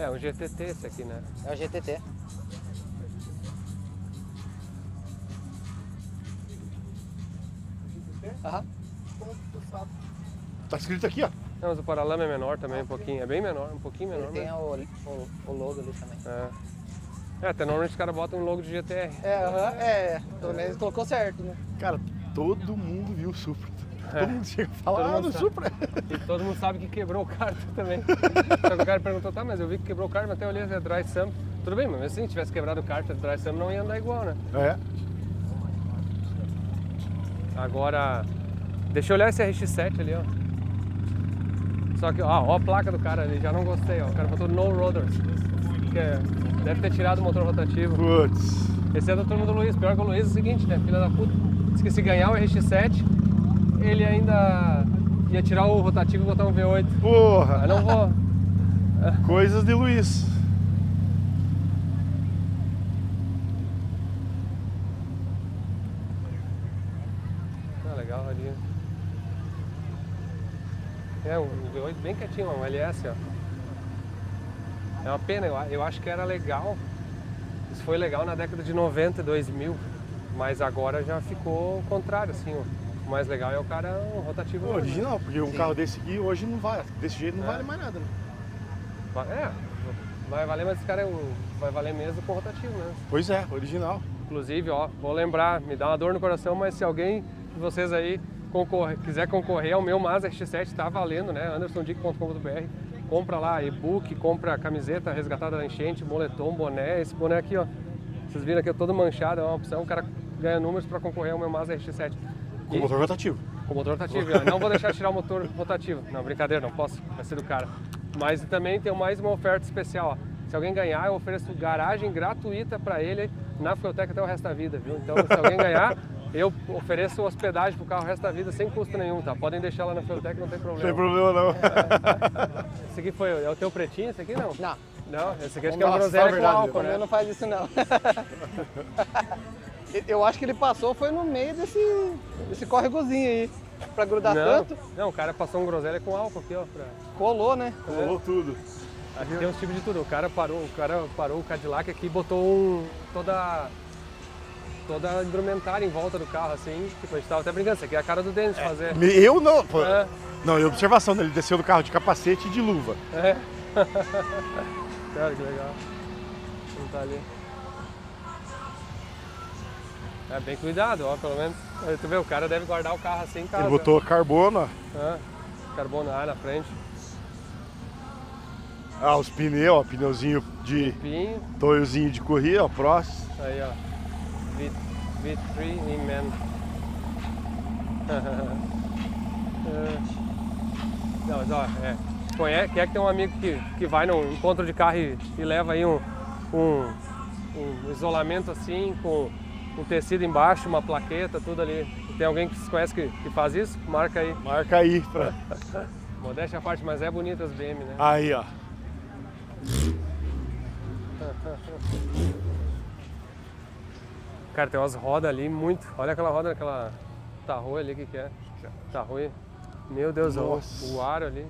É um GTT esse aqui, né?
É o GTT. Aham.
Tá escrito aqui, ó.
Não, mas o paralama é menor também, um pouquinho. É bem menor, um pouquinho menor.
Ele tem
mas...
o logo ali também.
Até normalmente os caras botam um logo de GTR.
Pelo menos colocou certo, né?
Cara, todo mundo viu o Supra. Todo mundo chega a falar do Supra.
E todo mundo sabe que quebrou o kart também. Só que o cara perguntou, tá, mas eu vi que quebrou o kart, mas até olhei a dry sump. Tudo bem, mas assim, se tivesse quebrado o kart, a dry sump não ia andar igual, né?
É.
Agora, deixa eu olhar esse RX-7 ali, ó. Só que, ó a placa do cara ali, já não gostei, ó. O cara botou No Roaders. deve ter tirado o motor rotativo.
Putz.
Esse é da turma do Luiz. Pior que o Luiz é o seguinte, né? Filha da puta. Diz que se ganhar o RX-7, ele ainda ia tirar o rotativo e botar um V8.
Porra.
Mas não vou.
Coisas de Luiz.
Ah, legal, rodinha. É, um V8 bem quietinho, um LS, ó. É uma pena, eu acho que era legal. Isso foi legal na década de 90, 2000. Mas agora já ficou o contrário, assim, ó. O mais legal é o cara um rotativo.
Original, porque um carro desse aqui hoje não vale. Desse jeito não vale mais nada, né?
Vai valer, mas esse cara vai valer mesmo com rotativo, né?
Pois é, original.
Inclusive, ó, vou lembrar, me dá uma dor no coração, mas se alguém de vocês aí quiser concorrer ao meu Mazda RX-7, tá valendo, né? andersondick.com.br. Compra lá e-book, compra camiseta resgatada da enchente, moletom, boné. Esse boné aqui, ó, vocês viram aqui, é todo manchado, é uma opção, o cara ganha números para concorrer ao meu Mazda RX-7.
Com motor rotativo.
Com motor rotativo, ó. Não vou deixar de tirar o motor rotativo. Não, brincadeira, não posso, vai ser do cara. Mas também tem mais uma oferta especial, ó. Se alguém ganhar, eu ofereço garagem gratuita para ele na Fueltec até o resto da vida, viu? Então, se alguém ganhar, eu ofereço hospedagem pro carro o resto da vida sem custo nenhum, tá? Podem deixar lá na Fueltec, não tem problema.
Não tem problema, não.
Esse aqui é o teu pretinho, esse aqui não?
Não.
Não, esse aqui acho que é um
Nossa,
groselha com
verdade,
álcool,
O
né?
meu não faz isso não. Eu acho que ele passou foi no meio desse córregozinho aí, pra grudar tanto.
Não, o cara passou um groselha com álcool aqui, ó.
Colou, né?
Rolou tudo.
Aqui tem uns tipos de tudo. O cara parou o Cadillac aqui e botou toda a indumentária em volta do carro, assim. Tipo, a gente tava até brincando, isso aqui é a cara do Denis fazer.
Eu não, pô.
É.
Não, e observação, né? Ele desceu do carro de capacete e de luva.
É. Cara, que legal. Não tá ali. É, bem cuidado, ó, pelo menos. Tu vê, o cara deve guardar o carro assim em casa.
Ele botou carbono, ó.
É. Carbono na frente.
Ah, os pneus, ó, pneuzinho de
Pinho.
toiozinho de corrida, ó, Prost.
Aí, ó. V3 in man. Não, mas ó, quem é que tem um amigo que vai num encontro de carro e leva aí um isolamento assim, com um tecido embaixo, uma plaqueta, tudo ali. Tem alguém que vocês conhecem que faz isso? Marca aí.
Marca aí. Pra...
Modéstia à parte, mas é bonita as BM, né?
Aí, ó.
Cara, tem umas rodas ali muito. Olha aquela roda, aquela Tahoe ali, o que é? Tahoe. Meu Deus, o aro ali.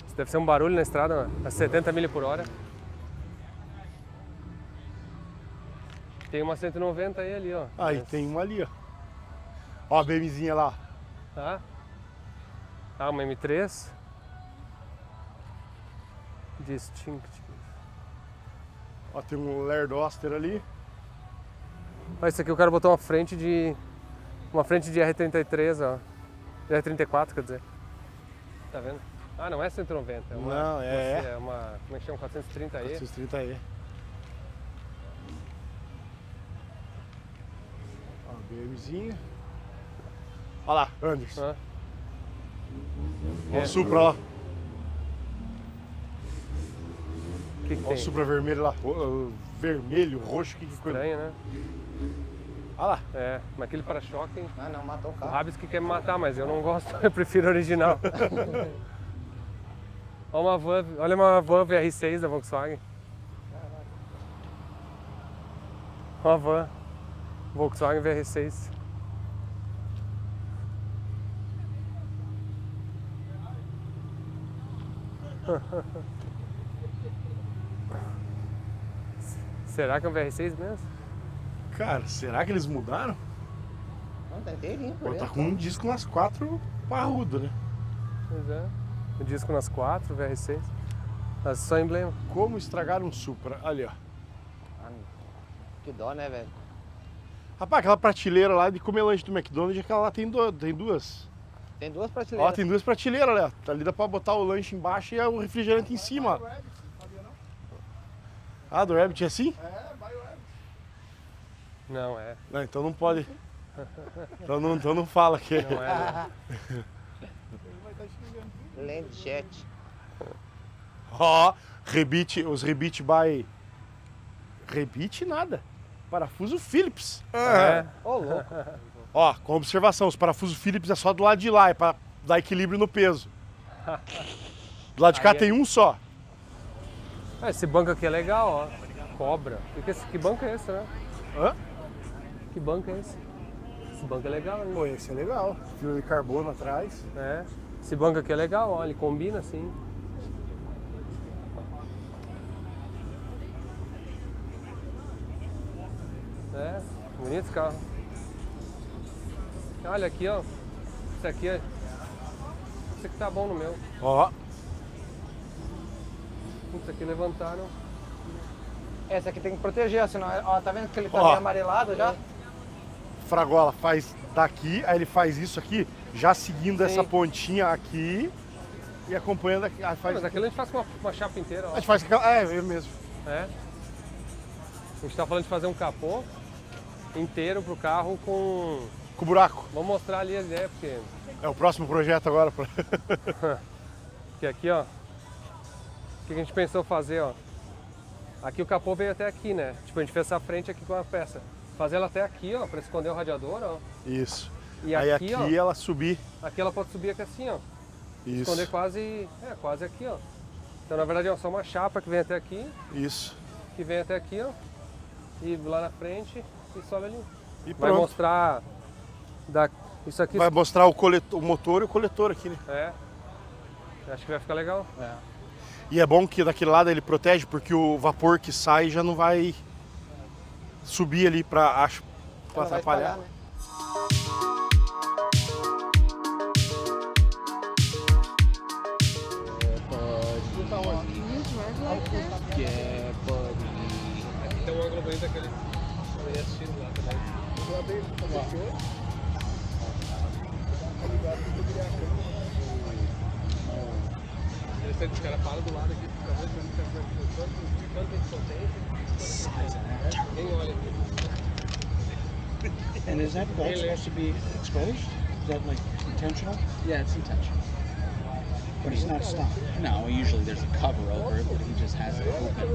Isso deve ser um barulho na estrada, a 70 milhas por hora. Tem uma 190 aí ali, ó.
Aí, tem uma ali, ó. Ó a BMzinha lá.
Tá? Ah, uma M3. Distinct.
Ó, tem um Lerdoster ali.
Ó, isso aqui o cara botou uma frente de R33, ó. De R34, quer dizer. Tá vendo? Ah, não é 190. É uma,
Não,
é uma, como é que chama? 430E.
430E. Ó, BMzinha. Ó lá, Anderson.
Ah.
Ó o Supra lá.
O que
Ó
tem?
o Supra vermelho lá. Vermelho, roxo, que coisa.
Estranho, né?
Olha lá.
É, mas aquele para-choque,
Ah, não, matou o
o
carro.
Rabis que quer me matar, mas eu não gosto, eu prefiro o original. Olha uma van VR6 da Volkswagen. Uma van Volkswagen VR6. Será que é um VR6 mesmo?
Cara, será que eles mudaram?
Não, tá inteirinho por
Pô, tá
dentro.
com um disco nas 4 parrudo, né?
Pois é. O disco nas 4, VR6. Mas só emblema.
Como estragaram um Supra? Ali, ó.
Ah, que dó, né, velho?
Rapaz, aquela prateleira lá de comer lanche do McDonald's, aquela lá tem duas.
Tem duas prateleiras.
Ó, tem duas prateleiras, olha. Ali dá pra botar o lanche embaixo e o refrigerante em cima. Ah, do Rabbit é assim?
Não, é.
Não, então não pode. Então não fala que
Não é.
Landjet.
Ó, rebite, os rebite by... Rebite nada. Parafuso Phillips.
Ô, louco.
Ó, com observação, os parafusos Phillips é só do lado de lá, é pra dar equilíbrio no peso. Do lado de cá tem um só.
Esse banco aqui é legal, ó. Cobra. Que banco é esse, né?
Hã?
Que banco é esse? Esse banco é legal, hein?
Pô, esse é legal. Fibra de carbono atrás.
É. Esse banco aqui é legal, ó. Ele combina assim. É, bonito esse carro. Olha aqui, ó. Esse aqui é. Esse aqui tá bom no meu.
Ó.
Isso aqui levantaram.
Esse aqui tem que proteger, senão, ó, tá vendo que ele tá
Ó.
meio amarelado já?
Fragola faz daqui, aí ele faz isso aqui, já seguindo essa pontinha aqui e acompanhando aqui. Aí faz...
Mas aquilo a gente faz com uma chapa inteira, ó.
A gente faz aquela... É, eu mesmo.
É. A gente tá falando de fazer um capô inteiro pro carro com
buraco.
Vamos mostrar ali a ideia, porque...
É o próximo projeto agora.
Porque aqui, ó, o que a gente pensou fazer, ó. Aqui o capô veio até aqui, né? Tipo, a gente fez essa frente aqui com a peça. Fazer ela até aqui, ó, pra esconder o radiador, ó.
Isso.
E
aí
aqui,
aqui
ó,
ela subir.
Aqui ela pode subir aqui assim, ó.
Isso.
Esconder quase aqui, ó. Então, na verdade, é só uma chapa que vem até aqui.
Isso.
Que vem até aqui, ó. E lá na frente e sobe ali.
E
vai
pronto.
mostrar isso aqui.
Vai mostrar o motor e o coletor aqui, né?
É. Acho que vai ficar legal.
É.
E é bom que daquele lado ele protege, porque o vapor que sai já não vai subir ali pra atrapalhar.
Né?
Aqui tem um ângulo bonito daquele. Eu ia assistir lá também. Interessante, os caras param do lado aqui, fica muito quanto de potência, ninguém olha aqui.
And is that bolt supposed to be exposed? Is that like intentional?
Yeah, it's intentional.
But it's not stopped.
No, usually there's a cover over it, but he just has it open.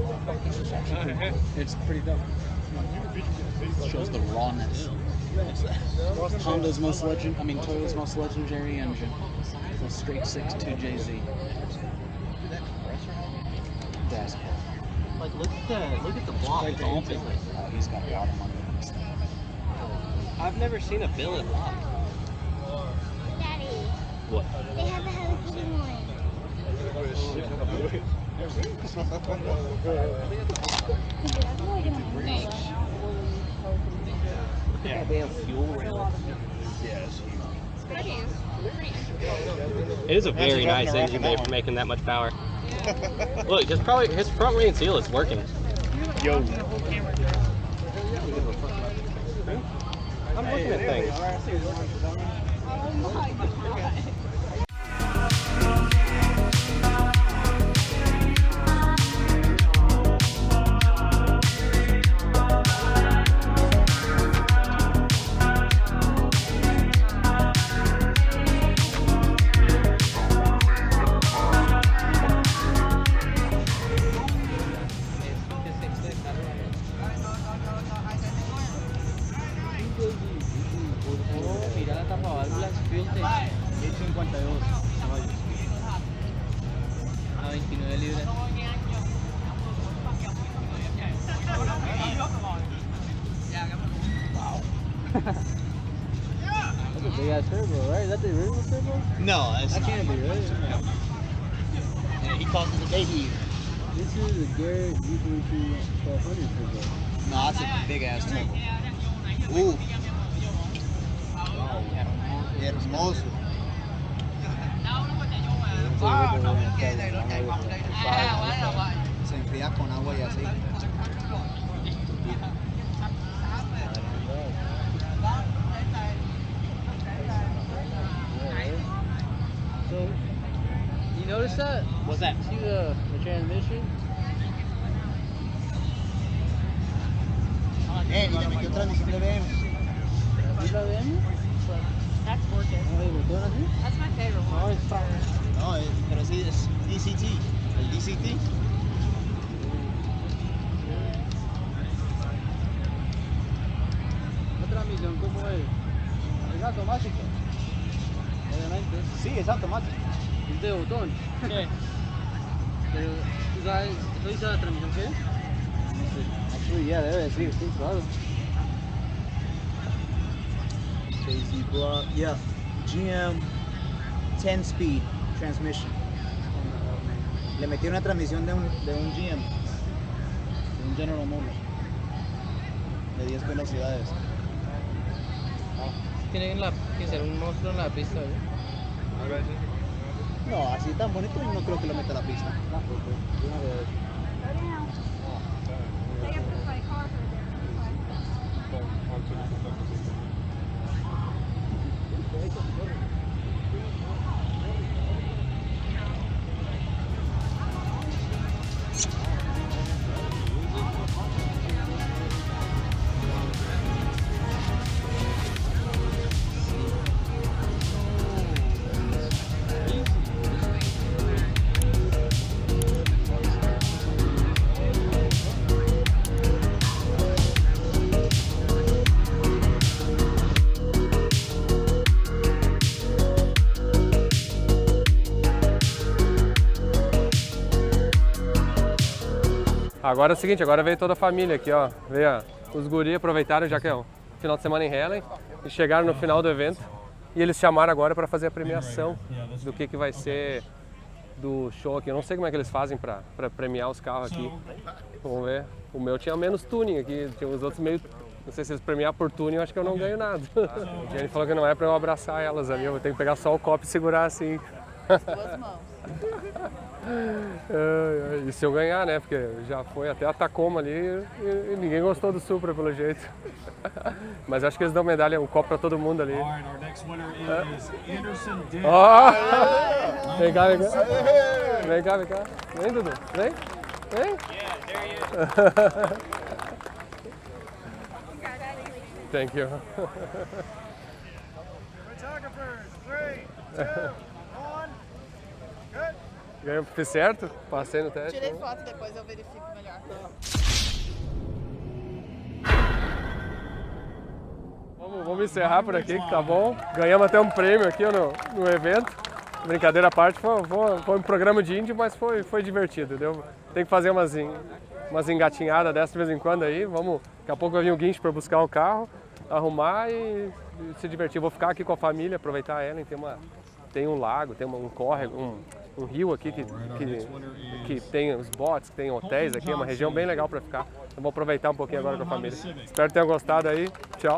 It's actually pretty cool.
It's pretty dope. It shows the rawness. Honda's most Toyota's most legendary engine. The straight 6.2 JZ. Dashboard.
Like, look at the block.
Like oh, he's got a lot of money on this thing.
I've never seen a billet lock.
Daddy,
What?
they have a Hello Kitty one.
Yeah. Damn fuel rail.
It is a very nice engine bay for making that much power. Look, his front ring seal is working.
Yo.
I'm looking at things.
Oh my god.
Mira la tapaválvulas Fueltech 1052 caballos a 29 libras. Wow. That's a big ass turbo, right? Is that the original turbo?
No,
That can't be, right?
Yeah, he calls it the baby.
This is a Garrett G42 1200 turbo.
No, that's a big ass turbo. Ooh. Hermoso. Se enfría con agua y aceite.
So, you notice that?
What's that?
See the transmission?
Y le metió transmisión de BM.
¿Es la BM?
That's gorgeous.
No, ¿el botón así?
That's my favorite one.
No, it's fine.
No, pero sí es DCT.
El DCT.
La transmisión, ¿cómo es? ¿Es automático? Obviamente.
Sí, es automático.
¿Es de botón?
¿Qué?
Pero, ¿tú sabes? ¿Tú dices la transmisión qué es?
Actually, yeah, debe decir, sí, claro. Daisy Block, yeah. GM 10-speed transmission. Le metí una transmisión de un GM, de un General Motors, de 10 velocidades.
Tienen que ser un monstruo en la pista, ¿no?
No, así tan bonito no creo que lo meta a la pista.
Agora é o seguinte, agora veio toda a família aqui, ó. Veio, ó, os guri aproveitaram, já que é um final de semana em Helen, e chegaram no final do evento. E eles chamaram agora para fazer a premiação do que vai ser do show aqui. Eu não sei como é que eles fazem para premiar os carros aqui. Vamos ver. O meu tinha menos tuning aqui, tinha os outros meio... Não sei se eles premiar por tuning, eu acho que eu não ganho nada. A Jenny falou que não é para eu abraçar elas ali, eu vou ter que pegar só o copo e segurar assim.
Duas mãos.
E se eu ganhar, né? Porque já foi até a Tacoma ali e ninguém gostou do Supra pelo jeito. Mas acho que eles dão medalha, um copo pra todo mundo ali. Vem cá, vem cá. Vem cá, vem cá. Vem, Dudu. Vem. Vem. Thank you. Fiz certo? Passei no teste.
Tirei foto, depois eu verifico melhor.
Vamos encerrar por aqui, que tá bom. Ganhamos até um prêmio aqui no evento. Brincadeira à parte, foi um programa de índio, mas foi divertido, entendeu? Tem que fazer umas engatinhadas dessas de vez em quando aí. Daqui a pouco vai vir o guincho para buscar o carro, arrumar e se divertir. Vou ficar aqui com a família, aproveitar a Helen. Tem um lago, tem um córrego, um rio aqui que tem os botes, que tem hotéis aqui, é uma região bem legal para ficar. Eu vou aproveitar um pouquinho agora com a família. Espero que tenham gostado aí. Tchau!